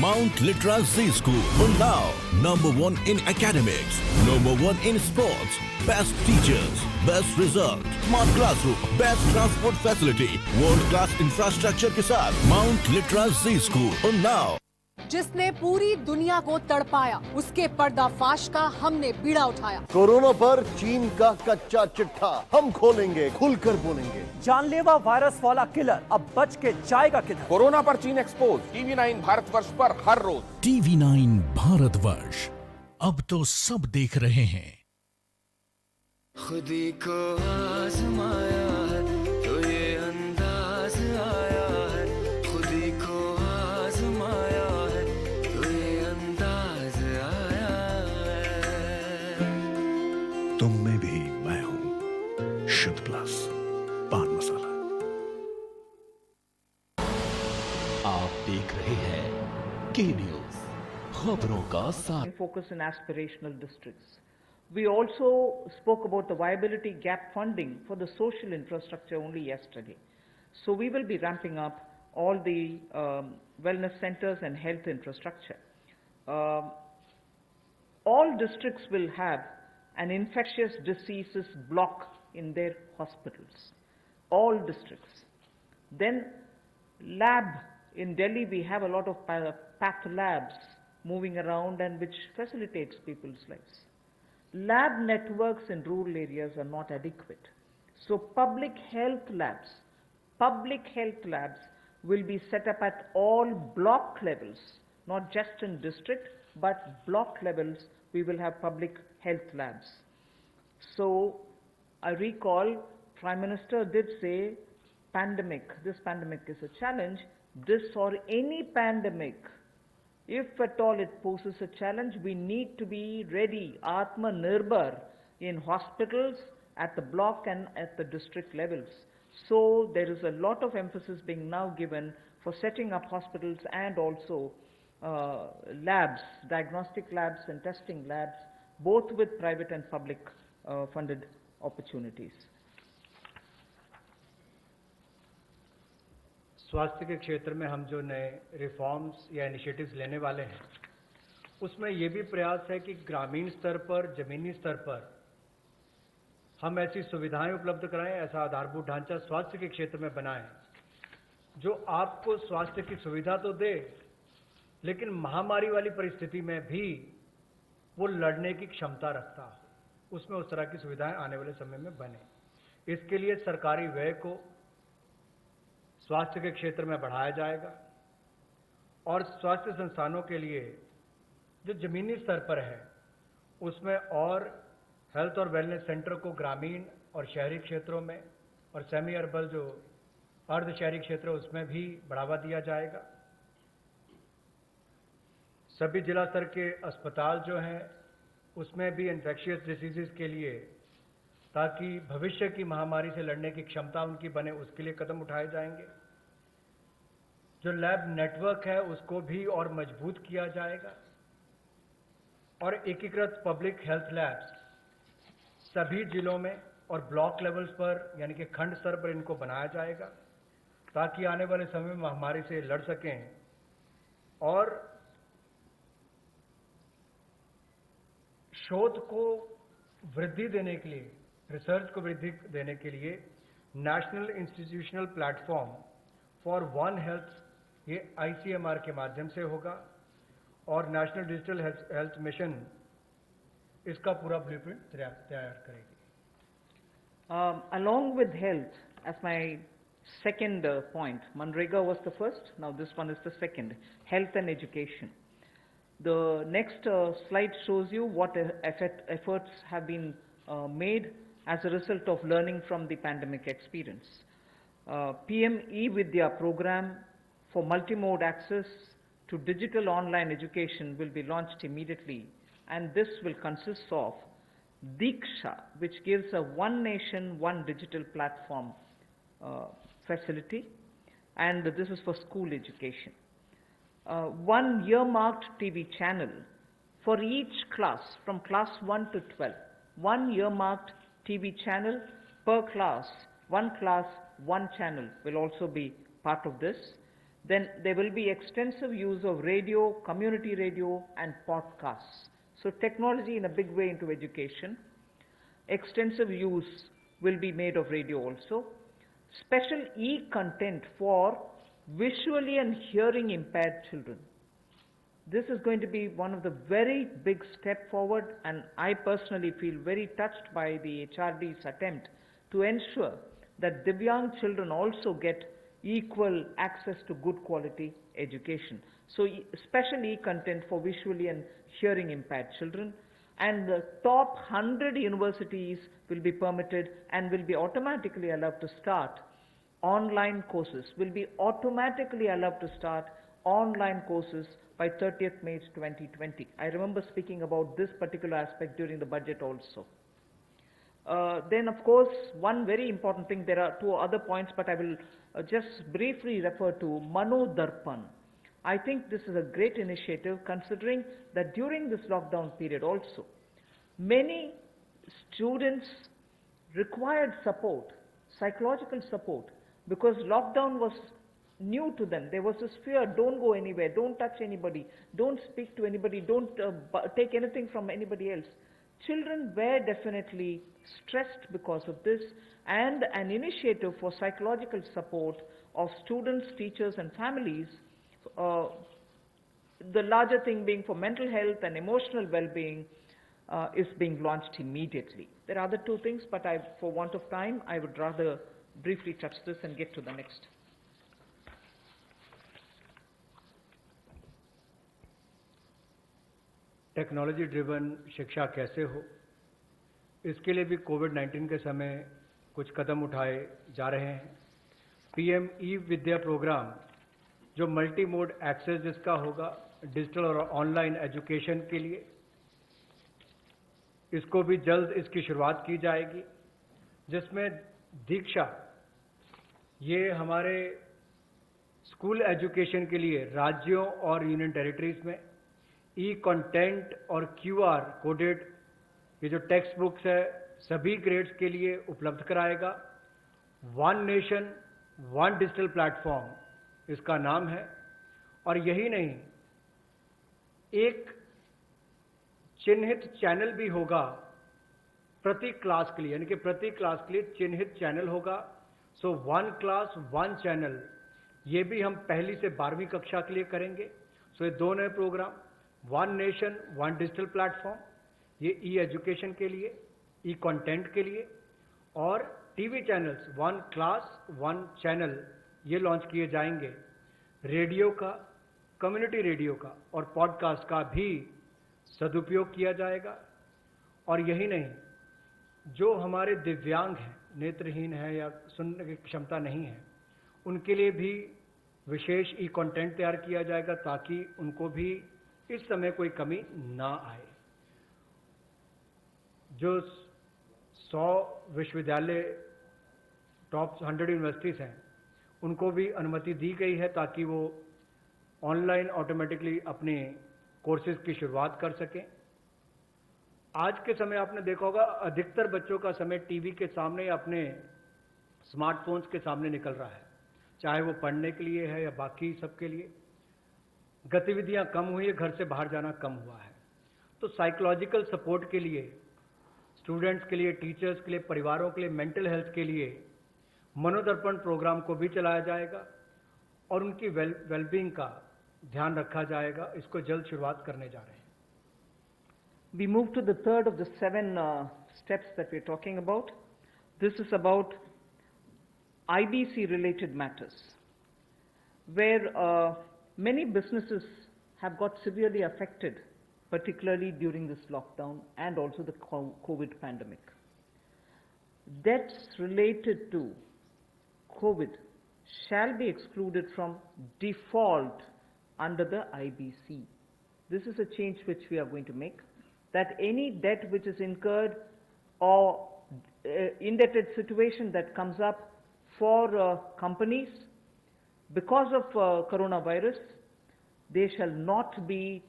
Mount Litra Z School, Unnao, #1 in academics, #1 in sports, best teachers, best result, smart classroom, best transport facility, world class infrastructure के साथ Mount Litra Z School, Unnao। जिसने पूरी दुनिया को तड़पाया, उसके पर्दाफाश का हमने बीड़ा उठाया। कोरोना पर चीन का कच्चा चिट्ठा हम खोलेंगे, खुलकर बोलेंगे। जानलेवा वायरस वाला किलर अब बच के जाएगा किधर? कोरोना पर चीन एक्सपोज, TV9 भारतवर्ष पर हर रोज। TV9 भारतवर्ष, अब तो सब देख रहे हैं। खुदी को आजमाया है तो ये अंदाज आया है, खुदी को आजमाया है तो ये अंदाज आया है। तुम में भी मैं हूं, शुद्ध प्लस पान मसाला। आप देख रहे हैं के न्यूज, खबरों का साथ। Focus in aspirational districts. We also spoke about the viability gap funding for the social infrastructure only yesterday. So we will be ramping up all the wellness centers and health infrastructure. All districts will have an infectious diseases block in their hospitals. All districts. Then lab, in Delhi we have a lot of path labs moving around and which facilitates people's lives. Lab networks in rural areas are not adequate. So public health labs will be set up at all block levels, not just in district, but block levels we will have public health labs. So I recall Prime Minister did say this pandemic is a challenge, this or any pandemic, if at all it poses a challenge, we need to be ready, Atma-nirbhar, in hospitals, at the block and at the district levels. So there is a lot of emphasis being now given for setting up hospitals and also labs, diagnostic labs and testing labs, both with private and public funded opportunities. स्वास्थ्य के क्षेत्र में हम जो नए reforms या initiatives लेने वाले हैं, उसमें ये भी प्रयास है कि ग्रामीण स्तर पर, जमीनी स्तर पर हम ऐसी सुविधाएं उपलब्ध कराएं, ऐसा आधारभूत ढांचा स्वास्थ्य के क्षेत्र में बनाएं जो आपको स्वास्थ्य की सुविधा तो दे, लेकिन महामारी वाली परिस्थिति में भी वो लड़ने की क्षमता रखता हो। उसमें उस तरह की सुविधाएं आने वाले समय में बने। इसके लिए सरकारी व्यय को स्वास्थ्य के क्षेत्र में बढ़ाया जाएगा और स्वास्थ्य संस्थानों के लिए जो जमीनी स्तर पर है उसमें और हेल्थ और वेलनेस सेंटर को ग्रामीण और शहरी क्षेत्रों में और सेमी अर्बन जो अर्ध शहरी क्षेत्र है उसमें भी बढ़ावा दिया जाएगा। सभी जिला स्तर के अस्पताल जो हैं उसमें भी इन्फेक्शियस डिसीजेस के लिए, ताकि भविष्य की महामारी से लड़ने की क्षमता उनकी बने, उसके लिए कदम उठाए जाएंगे। जो लैब नेटवर्क है उसको भी और मजबूत किया जाएगा और एकीकृत पब्लिक हेल्थ लैब्स सभी जिलों में और ब्लॉक लेवल्स पर यानी कि खंड स्तर पर इनको बनाया जाएगा ताकि आने वाले समय में महामारी से लड़ सकें। और शोध को वृद्धि देने के लिए, रिसर्च को वृद्धि देने के लिए national institutional platform for one health, ये ICMR के माध्यम से होगा और नेशनल डिजिटल हेल्थ मिशन इसका पूरा ब्लूप्रिंट तैयार करेगी। Along with health, as my second point, Manrega was the first, now this one is the second, health and education. The next slide shows you what efforts have been made as a result of learning from the pandemic experience. PM eVidya program for multimode access to digital online education will be launched immediately, and this will consist of Diksha, which gives a one nation, one digital platform facility, and this is for school education. One earmarked TV channel for each class from class 1 to 12. One earmarked TV channel per class, one channel will also be part of this. Then there will be extensive use of radio, community radio and podcasts. So technology in a big way into education. Extensive use will be made of radio also. Special e-content for visually and hearing impaired children. This is going to be one of the very big step forward, and I personally feel very touched by the HRD's attempt to ensure that Divyang children also get equal access to good quality education. So special e-content for visually and hearing impaired children, and the top 100 universities will be permitted and will be automatically allowed to start online courses, by 30th May 2020. I remember speaking about this particular aspect during the budget also. Then of course, one very important thing, there are two other points, but I will just briefly refer to Mano Darpan. I think this is a great initiative, considering that during this lockdown period also, many students required support, psychological support, because lockdown was new to them. There was this fear, don't go anywhere, don't touch anybody, don't speak to anybody, don't take anything from anybody else. Children were definitely stressed because of this, and an initiative for psychological support of students, teachers and families, the larger thing being for mental health and emotional well-being, is being launched immediately. There are other two things, but for want of time, I would rather briefly touch this and get to the next. Technology driven शिक्षा कैसे हो, इसके लिए भी कोविड-19 के समय कुछ कदम उठाए जा रहे हैं। पीएम ई विद्या प्रोग्राम जो मल्टी मोड एक्सेस जिसका होगा डिजिटल और ऑनलाइन एजुकेशन के लिए, इसको भी जल्द इसकी शुरुआत की जाएगी, जिसमें दीक्षा ये हमारे स्कूल एजुकेशन के लिए राज्यों और यूनियन टेरिटरीज में ई कंटेंट और क्यूआर कोडेड ये जो टेक्स्ट बुक्स है सभी ग्रेड्स के लिए उपलब्ध कराएगा। One nation one digital platform इसका नाम है। और यही नहीं, एक चिन्हित चैनल भी होगा प्रति क्लास के लिए, यानी कि प्रति क्लास के लिए चिन्हित चैनल होगा। So one class one channel, ये भी हम पहली से 12वीं कक्षा के लिए करेंगे। सो ये दो नए program, one nation one digital platform, ये ई एजुकेशन के लिए, ई कंटेंट के लिए, और TV channels one class one channel ये लॉन्च किए जाएंगे। रेडियो का, कम्युनिटी रेडियो का और पॉडकास्ट का भी सदुपयोग किया जाएगा। और यही नहीं, जो हमारे दिव्यांग हैं, नेत्रहीन हैं या सुनने की क्षमता नहीं है, उनके लिए भी विशेष ई कंटेंट तैयार किया जाएगा ताकि उनको भी इस समय कोई कमी ना आए। जो 100 विश्वविद्यालय टॉप 100 यूनिवर्सिटीज हैं, उनको भी अनुमति दी गई है ताकि वो ऑनलाइन ऑटोमेटिकली अपने कोर्सेज की शुरुआत कर सकें। आज के समय आपने देखा होगा अधिकतर बच्चों का समय टीवी के सामने या अपने स्मार्टफोन्स के सामने निकल रहा है, चाहे वो पढ़ने के लिए है या बाकी सबके लिए। गतिविधियां कम हुई है, घर से बाहर जाना कम हुआ है। तो साइकोलॉजिकल सपोर्ट के लिए, स्टूडेंट्स के लिए, टीचर्स के लिए, परिवारों के लिए, मेंटल हेल्थ के लिए मनोदर्पण प्रोग्राम को भी चलाया जाएगा और उनकी वेलबींग का ध्यान रखा जाएगा। इसको जल्द शुरुआत करने जा रहे हैं। We move to the third of the 7 steps that we're talking about. This is about IBC related matters, where many businesses have got severely affected, particularly during this lockdown and also the COVID pandemic. Debts related to COVID shall be excluded from default under the IBC. This is a change which we are going to make, that any debt which is incurred or indebted situation that comes up for companies because of coronavirus, they shall not be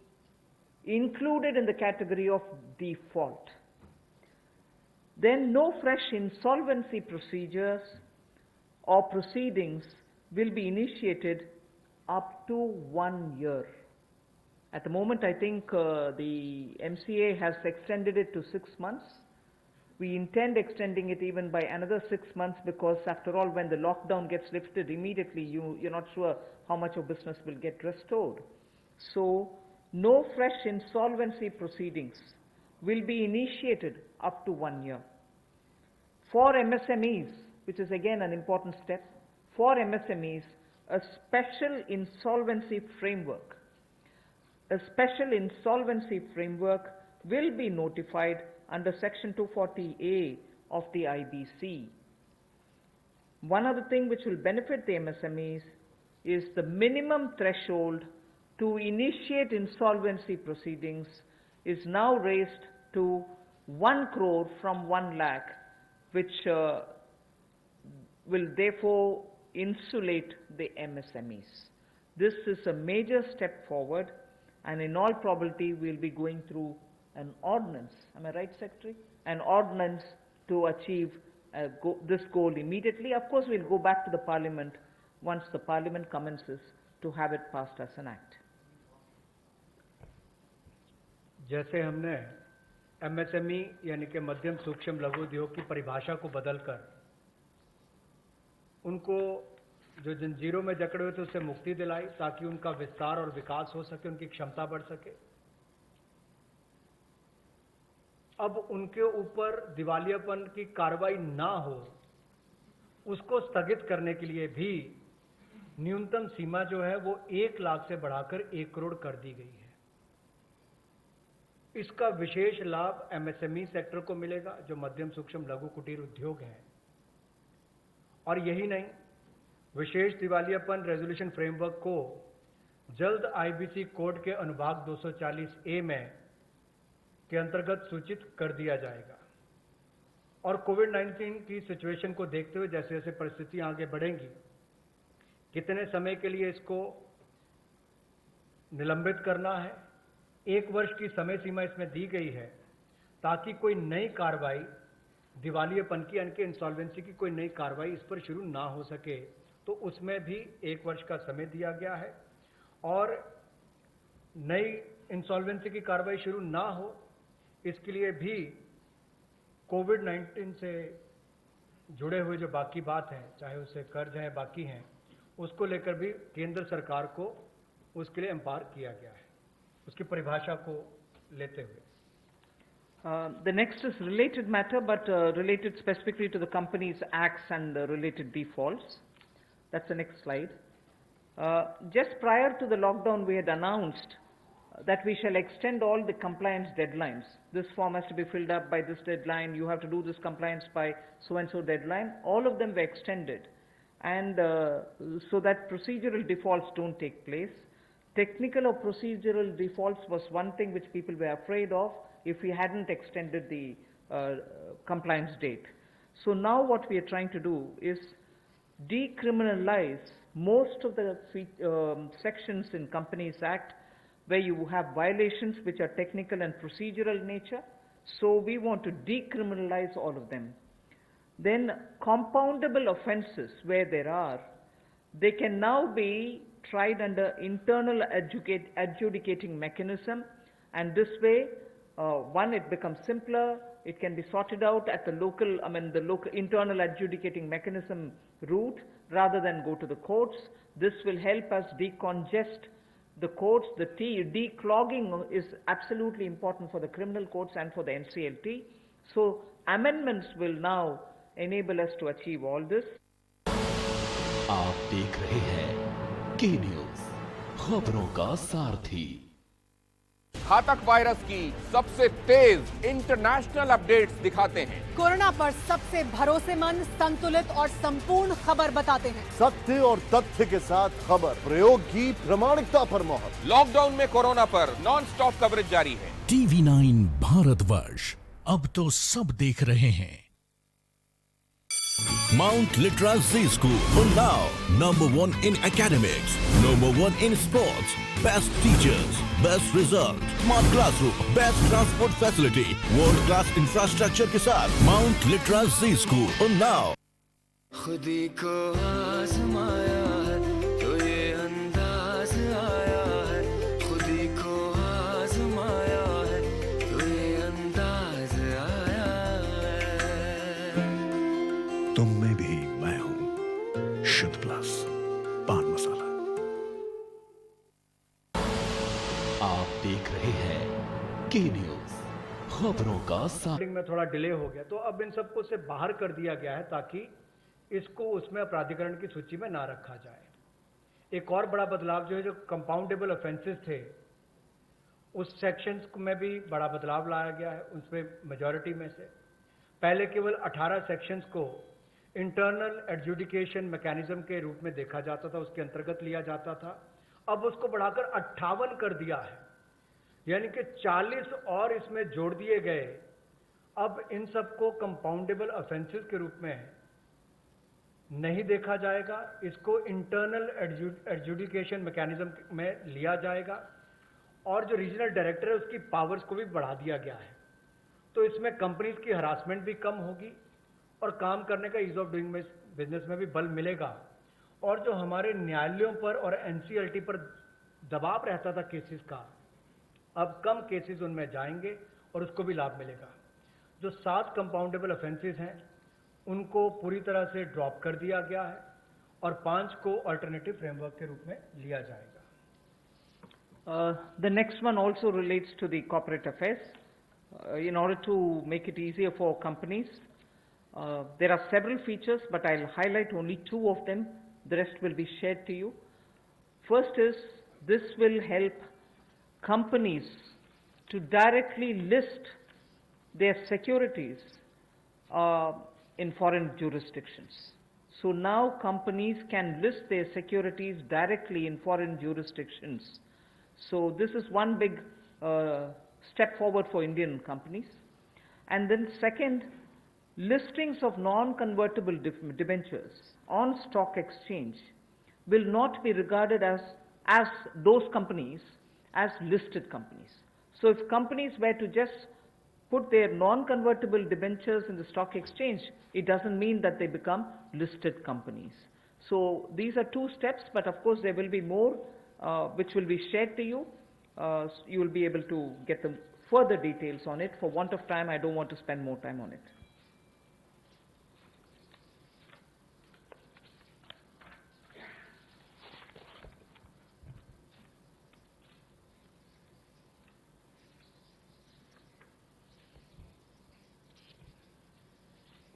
included in the category of default. Then no fresh insolvency procedures or proceedings will be initiated up to 1 year. At the moment, I think the MCA has extended it to 6 months. We intend extending it even by another 6 months because after all, when the lockdown gets lifted immediately, you're not sure how much of business will get restored. So, no fresh insolvency proceedings will be initiated up to 1 year. For MSMEs, which is again an important step, for MSMEs, a special insolvency framework will be notified under Section 240A of the IBC. One other thing which will benefit the MSMEs is the minimum threshold to initiate insolvency proceedings is now raised to 1 crore from 1 lakh, which will therefore insulate the MSMEs. This is a major step forward, and in all probability we'll be going through an ordinance, am I right, Secretary? An ordinance to achieve this goal immediately. Of course, we'll go back to the Parliament once the Parliament commences to have it passed as an act. जैसे हमने MSME यानी कि मध्यम सूक्ष्म लघु उद्योग की परिभाषा को बदलकर उनको जो जंजीरों में जकड़े हुए थे उससे मुक्ति दिलाई ताकि उनका विस्तार और विकास हो सके, उनकी क्षमता बढ़ सके। अब उनके ऊपर दिवालियापन की कार्रवाई ना हो, उसको स्थगित करने के लिए भी न्यूनतम सीमा जो है वो 1 लाख से बढ़ाकर 1 करोड़ कर दी गई है। इसका विशेष लाभ MSME सेक्टर को मिलेगा, जो मध्यम सूक्ष्म लघु कुटीर उद्योग हैं, और यही नहीं, विशेष दिवालियापन रेजोल्यूशन फ्रेमवर्क को जल्द आईबीसी कोड के अनुभाग 240A में के अंतर्गत सूचित कर दिया जाएगा। और कोविड-19 की सिचुएशन को देखते हुए जैसे जैसे परिस्थितियां आगे बढ़ेंगी, कितने समय के लिए इसको निलंबित करना है, 1 वर्ष की समय सीमा इसमें दी गई है ताकि कोई नई कार्रवाई दिवालियेपन की यानी कि इंसॉल्वेंसी की कोई नई कार्रवाई इस पर शुरू ना हो सके, तो उसमें भी 1 वर्ष का समय दिया गया है। और नई इंसॉल्वेंसी की कार्रवाई शुरू ना हो, इसके लिए भी कोविड-19 से जुड़े हुए जो बाकी बात हैं, चाहे उससे कर्ज हैं बाकी हैं, उसको लेकर भी केंद्र सरकार को उसके लिए एम्पावर किया गया है, उसकी परिभाषा को लेते हुए। The next is related matter, but related specifically to the Companies Acts and related defaults. That's the next slide. Just prior to the lockdown, we had announced that we shall extend all the compliance deadlines. This form has to be filled up by this deadline. You have to do this compliance by so-and-so deadline. All of them were extended, and so that procedural defaults don't take place. Technical or procedural defaults was one thing which people were afraid of if we hadn't extended the compliance date. So now what we are trying to do is decriminalize most of the sections in Companies Act where you have violations which are technical and procedural nature. So we want to decriminalize all of them. Then compoundable offenses where there are, they can now be tried under internal adjudicating mechanism, and this way, one, it becomes simpler, it can be sorted out at the local, the local internal adjudicating mechanism route rather than go to the courts. This will help us decongest the courts. The declogging is absolutely important for the criminal courts and for the NCLT. So amendments will now enable us to achieve all this. आप देख रहे हैं के news, खबरों का सारथी। घातक virus की सबसे तेज इंटरनेशनल अपडेट्स दिखाते हैं। कोरोना पर सबसे भरोसेमंद, संतुलित और संपूर्ण खबर बताते हैं। सत्य और तथ्य के साथ खबर, प्रयोग की प्रामाणिकता पर मोहर। लॉकडाउन में कोरोना पर नॉन स्टॉप कवरेज जारी है। TV9 भारतवर्ष, अब तो सब देख रहे हैं। Mount Litra Z School, Unnao, #1 in academics, #1 in sports, best teachers, best result, smart classroom, best transport facility, world class infrastructure के साथ Mount Litra Z School, Unnao. खुदी को आजमाया है तो ये अंदाज आया है, खुदी को आजमाया है तो ये अंदाज आया है। तुम में भी मैं हूं, शुद्ध प्लस पान मसाला। आप देख रहे हैं के न्यूज, खबरों का सारथी। में थोड़ा डिले हो गया, तो अब इन सबको से बाहर कर दिया गया है ताकि इसको उसमें अपराधीकरण की सूची में ना रखा जाए। एक और बड़ा बदलाव जो है, जो कंपाउंडेबल ऑफेंसेस थे, उस सेक्शंस में भी बड़ा बदलाव लाया गया है। उसमें मेजॉरिटी में से पहले केवल 18 सेक्शंस को इंटरनल एडजुडिकेशन मैकेनिज्म के रूप में देखा जाता था, उसके अंतर्गत लिया जाता था। अब उसको बढ़ाकर 58 कर दिया है, यानी कि 40 और इसमें जोड़ दिए गए। अब इन सबको कंपाउंडेबल ऑफेंसेस के रूप में नहीं देखा जाएगा, इसको इंटरनल एडजुडिकेशन मैकेनिज्म में लिया जाएगा। और जो रीजनल डायरेक्टर है उसकी पावर्स को भी बढ़ा दिया गया है, तो इसमें कंपनीज की हरासमेंट भी कम होगी और काम करने का ईज ऑफ डूइंग बिजनेस में भी बल मिलेगा। और जो हमारे न्यायालयों पर और एनसीएलटी पर दबाव रहता था केसेस का, अब कम केसेस उनमें जाएंगे और उसको भी लाभ मिलेगा। जो 7 कंपाउंडेबल ऑफेंसेस हैं उनको पूरी तरह से ड्रॉप कर दिया गया है और 5 को अल्टरनेटिव फ्रेमवर्क के रूप में लिया जाएगा। The next one also relates to the corporate affairs. In order to make it easier for companies, there are several features, but I'll highlight only 2 of them. The rest will be shared to you. First is, this will help companies to directly list their securities in foreign jurisdictions. So now companies can list their securities directly in foreign jurisdictions. So this is one big step forward for Indian companies. And then second, listings of non-convertible debentures on stock exchange will not be regarded as those companies as listed companies. So if companies were to just put their non-convertible debentures in the stock exchange, it doesn't mean that they become listed companies. So these are two steps, but of course there will be more which will be shared to you. You will be able to get the further details on it. For want of time, I don't want to spend more time on it.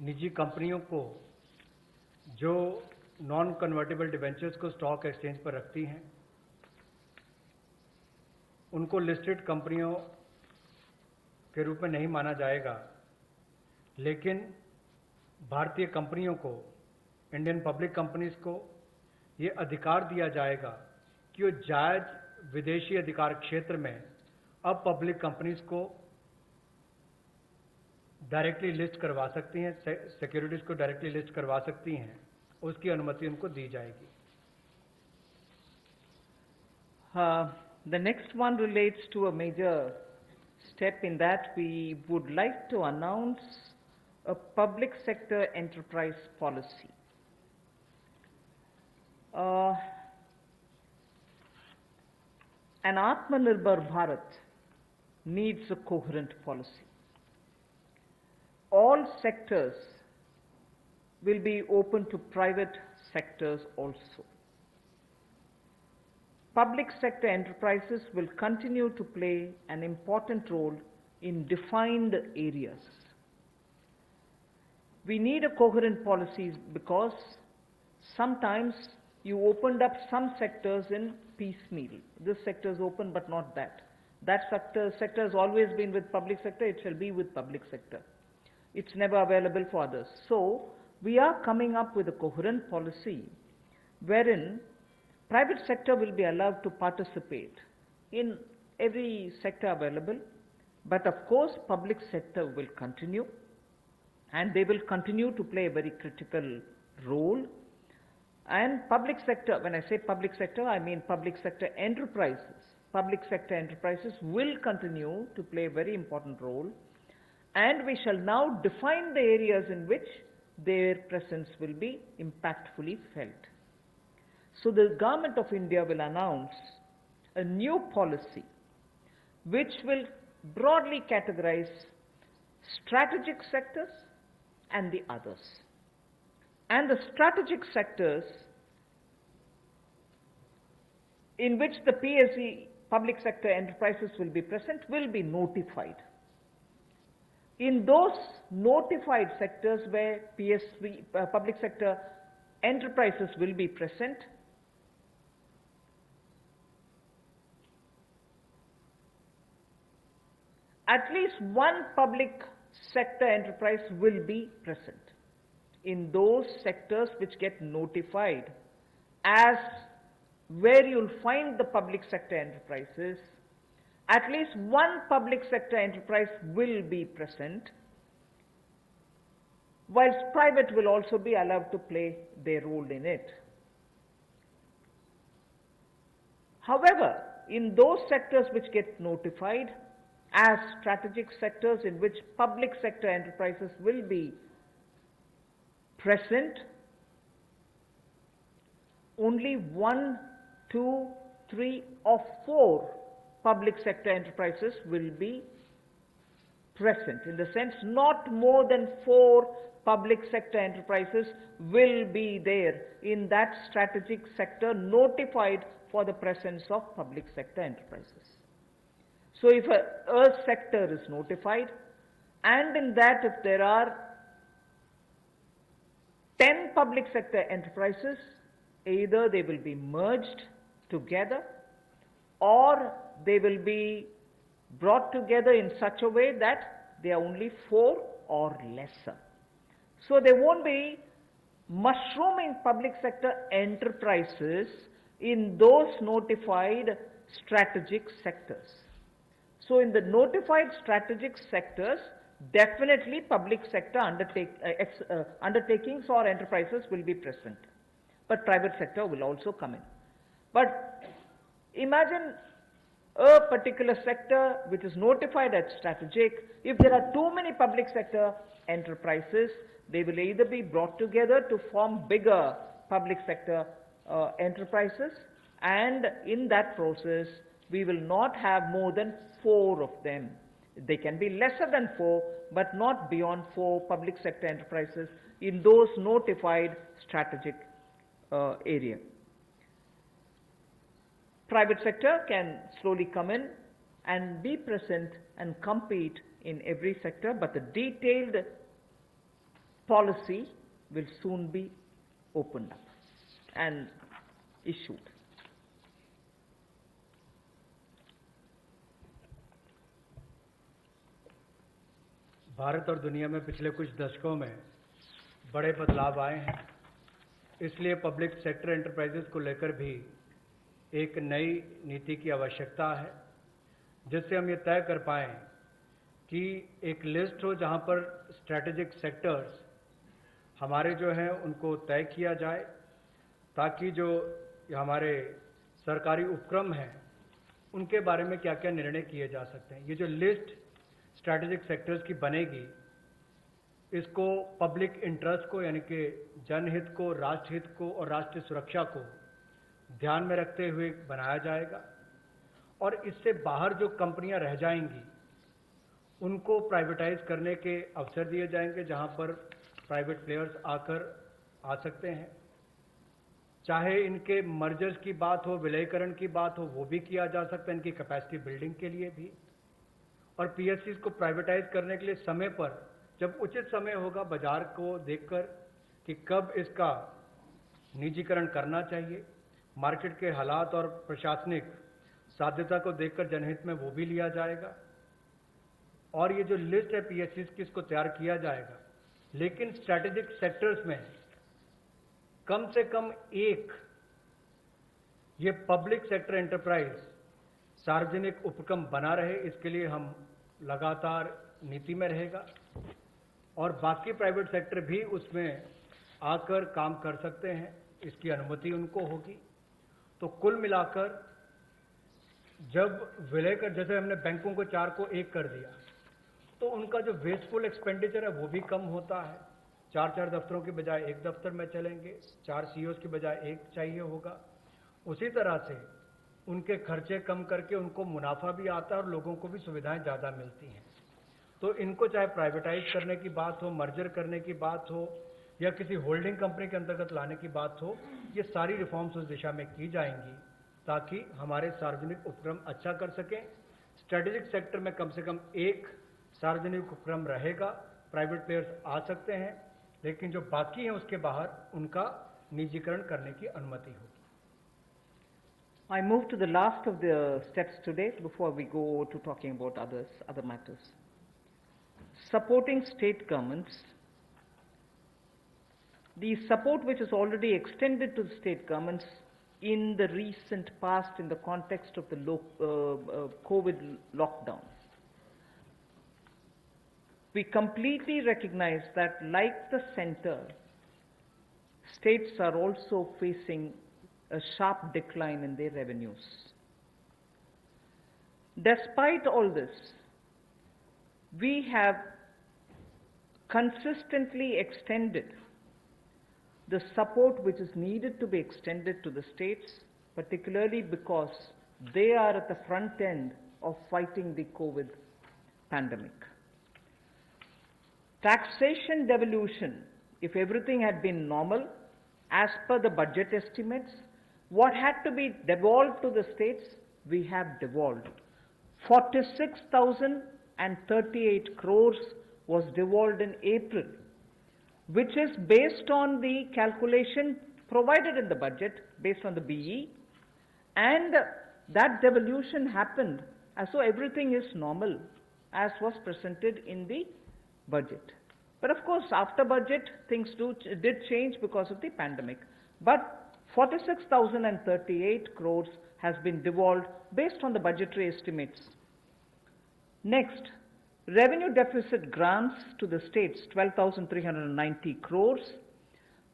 निजी कंपनियों को जो non convertible debentures को stock exchange पर रखती हैं, उनको listed कंपनियों के रूप में नहीं माना जाएगा, लेकिन भारतीय कंपनियों को, इंडियन पब्लिक कंपनीज को ये अधिकार दिया जाएगा कि वो जायज विदेशी अधिकार क्षेत्र में अब पब्लिक कंपनीज को डायरेक्टली लिस्ट करवा सकती हैं, सिक्योरिटीज को डायरेक्टली लिस्ट करवा सकती हैं, उसकी अनुमति उनको दी जाएगी। The next one relates to a major step in that we would like to announce a public sector enterprise policy. An Atmanirbhar Bharat needs a coherent policy. All sectors will be open to private sectors also. Public sector enterprises will continue to play an important role in defined areas. We need a coherent policy because sometimes you opened up some sectors in piecemeal. This sector is open but not that. That sector has always been with public sector, it shall be with public sector. It's never available for others. So, we are coming up with a coherent policy wherein private sector will be allowed to participate in every sector available, but of course public sector will continue, and they will continue to play a very critical role. And public sector, when I say public sector, I mean public sector enterprises. Public sector enterprises will continue to play a very important role, and we shall now define the areas in which their presence will be impactfully felt. So the Government of India will announce a new policy which will broadly categorize strategic sectors and the others. And the strategic sectors in which the PSE, public sector enterprises, will be present will be notified. In those notified sectors where PSV, public sector enterprises will be present, at least one public sector enterprise will be present. In those sectors which get notified as where you'll find the public sector enterprises, at least one public sector enterprise will be present, whilst private will also be allowed to play their role in it. However, in those sectors which get notified as strategic sectors in which public sector enterprises will be present, only 1, 2, 3 or 4 public sector enterprises will be present. In the sense, not more than 4 public sector enterprises will be there in that strategic sector notified for the presence of public sector enterprises. So if a sector is notified, and in that if there are 10 public sector enterprises, either they will be merged together or they will be brought together in such a way that they are only 4 or lesser. So there won't be mushrooming public sector enterprises in those notified strategic sectors. So in the notified strategic sectors, definitely public sector undertakings or enterprises will be present. But private sector will also come in. But imagine a particular sector which is notified as strategic. If there are too many public sector enterprises, they will either be brought together to form bigger public sector enterprises, and in that process, we will not have more than 4 of them. They can be lesser than 4, but not beyond 4 public sector enterprises in those notified strategic area. Private sector can slowly come in and be present and compete in every sector, but the detailed policy will soon be opened up and issued. Bharat और दुनिया में पिछले कुछ दशकों में बड़े बदलाव आए हैं, इसलिए पब्लिक सेक्टर एंटरप्राइजेस को लेकर भी एक नई नीति की आवश्यकता है, जिससे हम ये तय कर पाएं कि एक लिस्ट हो जहां पर स्ट्रैटेजिक सेक्टर्स हमारे जो हैं उनको तय किया जाए, ताकि जो हमारे सरकारी उपक्रम हैं उनके बारे में क्या क्या निर्णय किए जा सकते हैं। ये जो लिस्ट स्ट्रैटेजिक सेक्टर्स की बनेगी, इसको पब्लिक इंटरेस्ट को यानी कि जनहित को, राष्ट्रहित को और राष्ट्रीय सुरक्षा को ध्यान में रखते हुए बनाया जाएगा, और इससे बाहर जो कंपनियां रह जाएंगी उनको प्राइवेटाइज करने के अवसर दिए जाएंगे, जहां पर प्राइवेट प्लेयर्स आकर आ सकते हैं। चाहे इनके मर्जर्स की बात हो, विलयीकरण की बात हो, वो भी किया जा सकता है, इनकी कैपेसिटी बिल्डिंग के लिए भी। और पीएससीज को प्राइवेटाइज करने के लिए समय पर, जब उचित समय होगा, बाजार को देखकर कि कब इसका निजीकरण करना चाहिए, मार्केट के हालात और प्रशासनिक साध्यता को देखकर जनहित में वो भी लिया जाएगा। और ये जो लिस्ट है पीएससीज की, इसको तैयार किया जाएगा, लेकिन स्ट्रैटेजिक सेक्टर्स में कम से कम एक ये पब्लिक सेक्टर एंटरप्राइज सार्वजनिक उपक्रम बना रहे, इसके लिए हम लगातार नीति में रहेगा, और बाकी प्राइवेट सेक्टर भी उसमें आकर काम कर सकते हैं, इसकी अनुमति उनको होगी। तो कुल मिलाकर जब विलय कर, जैसे हमने बैंकों को 4 को 1 कर दिया, तो उनका जो वेस्टफुल एक्सपेंडिचर है वो भी कम होता है। 4 दफ्तरों के बजाय 1 दफ्तर में चलेंगे, 4 सीईओज की बजाय 1 चाहिए होगा। उसी तरह से उनके खर्चे कम करके उनको मुनाफा भी आता है और लोगों को भी सुविधाएं ज़्यादा मिलती हैं। तो इनको चाहे प्राइवेटाइज करने की बात हो, मर्जर करने की बात हो, या किसी होल्डिंग कंपनी के अंतर्गत लाने की बात हो, ये सारी रिफॉर्म्स उस दिशा में की जाएंगी, ताकि हमारे सार्वजनिक उपक्रम अच्छा कर सकें। स्ट्रेटेजिक सेक्टर में कम से कम एक सार्वजनिक उपक्रम रहेगा, प्राइवेट प्लेयर्स आ सकते हैं, लेकिन जो बाकी हैं उसके बाहर उनका निजीकरण करने की अनुमति होगी। I move to the last of the steps today before we go to talking about other matters. Supporting state governments. The support which is already extended to the state governments in the recent past in the context of the COVID lockdown. We completely recognize that, like the center, states are also facing a sharp decline in their revenues. Despite all this, we have consistently extended the support which is needed to be extended to the states, particularly because they are at the front end of fighting the COVID pandemic. Taxation devolution, if everything had been normal, as per the budget estimates, what had to be devolved to the states, we have devolved. 46,038 crores was devolved in April, which is based on the calculation provided in the budget, based on the BE, and that devolution happened as though everything is normal, as was presented in the budget. But of course, after budget, things did change because of the pandemic. But 46,038 crores has been devolved based on the budgetary estimates. Next, revenue deficit grants to the states, 12,390 crores,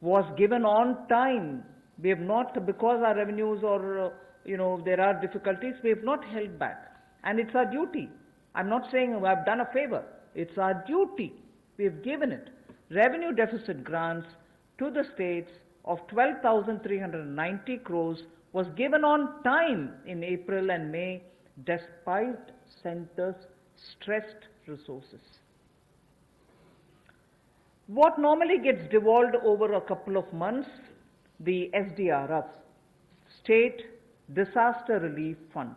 was given on time. We have not, because our revenues or, there are difficulties, we have not held back. And it's our duty. I'm not saying I've done a favor. It's our duty. We have given it. Revenue deficit grants to the states of 12,390 crores was given on time in April and May, despite centers' stressed resources. What normally gets devolved over a couple of months, the SDRF, State Disaster Relief Fund,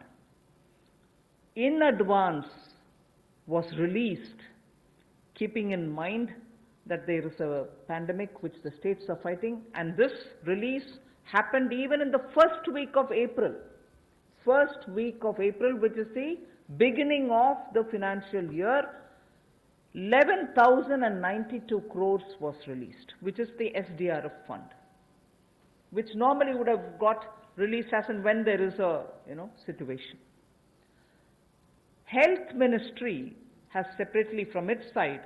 in advance was released, keeping in mind that there is a pandemic which the states are fighting, and this release happened even in the first week of April. First week of April, which is the beginning of the financial year, 11,092 crores was released, which is the SDRF fund, which normally would have got released as and when there is a, situation. Health Ministry has separately from its side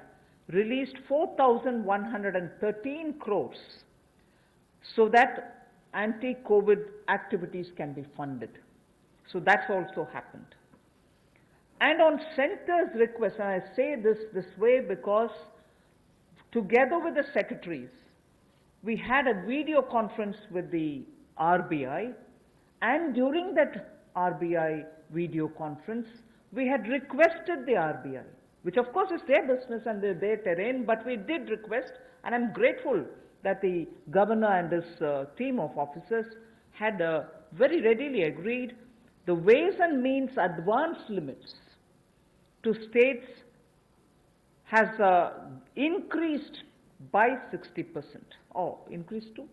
released 4,113 crores so that anti-COVID activities can be funded. So that's also happened. And on center's request, and I say this way because together with the secretaries, we had a video conference with the RBI, and during that RBI video conference, we had requested the RBI, which of course is their business and their terrain, but we did request, and I'm grateful that the governor and his team of officers had very readily agreed the ways and means advance limits to states has increased by 60%. Oh, increased to?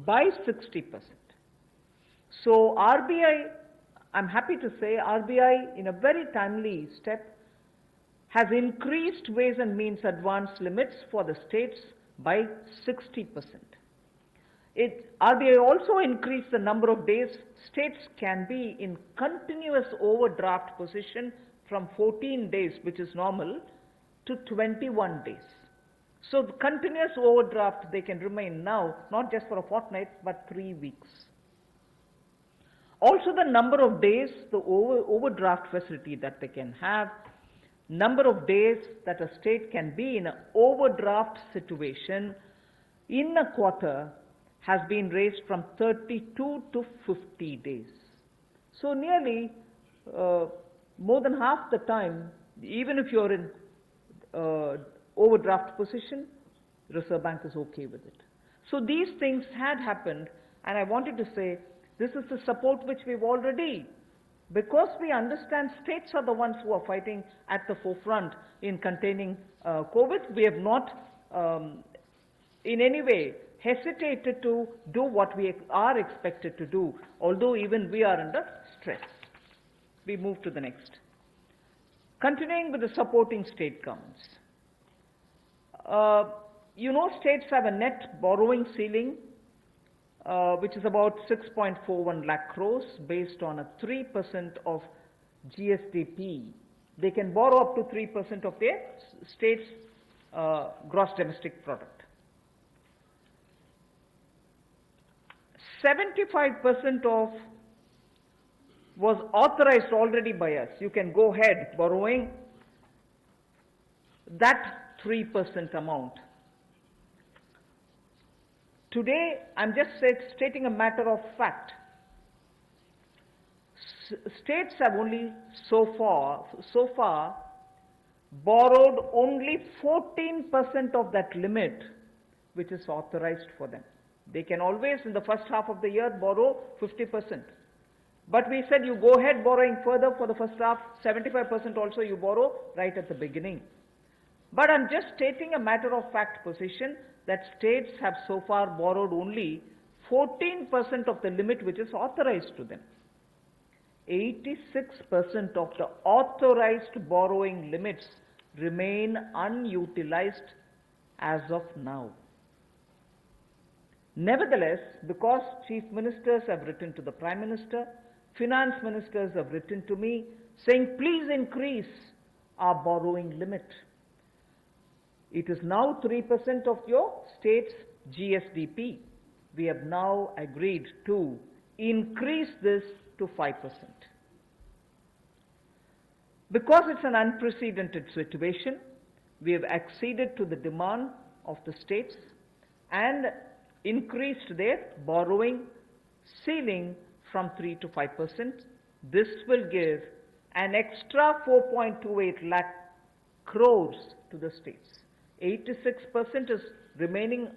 By 60%. So RBI, I'm happy to say, RBI in a very timely step has increased ways and means advance limits for the states by 60%. RBI also increased the number of days states can be in continuous overdraft position from 14 days, which is normal, to 21 days. So the continuous overdraft they can remain now, not just for a fortnight, but 3 weeks. Also the number of days, the overdraft facility that they can have, number of days that a state can be in an overdraft situation in a quarter has been raised from 32 to 50 days. So nearly more than half the time, even if you're in overdraft position, Reserve Bank is okay with it. So these things had happened, and I wanted to say this is the support which we've already, because we understand states are the ones who are fighting at the forefront in containing COVID. We have not in any way hesitated to do what we are expected to do, although even we are under stress. We move to the next. Continuing with the supporting state governments. States have a net borrowing ceiling, which is about 6.41 lakh crores based on a 3% of GSDP. They can borrow up to 3% of their state's gross domestic product. 75% of was authorized already by us. You can go ahead borrowing that 3% amount. Today, I'm just stating a matter of fact. States have only so far borrowed only 14% of that limit which is authorized for them. They can always, in the first half of the year, borrow 50%. But we said you go ahead borrowing further for the first half, 75% also you borrow right at the beginning. But I'm just stating a matter of fact position that states have so far borrowed only 14% of the limit which is authorized to them. 86% of the authorized borrowing limits remain unutilized as of now. Nevertheless, because chief ministers have written to the Prime Minister, finance ministers have written to me saying, please increase our borrowing limit. It is now 3% of your state's GSDP. We have now agreed to increase this to 5%. Because it's an unprecedented situation, we have acceded to the demand of the states and increased their borrowing ceiling from 3 to 5%. This will give an extra 4.28 lakh crores to the states. 86% is remaining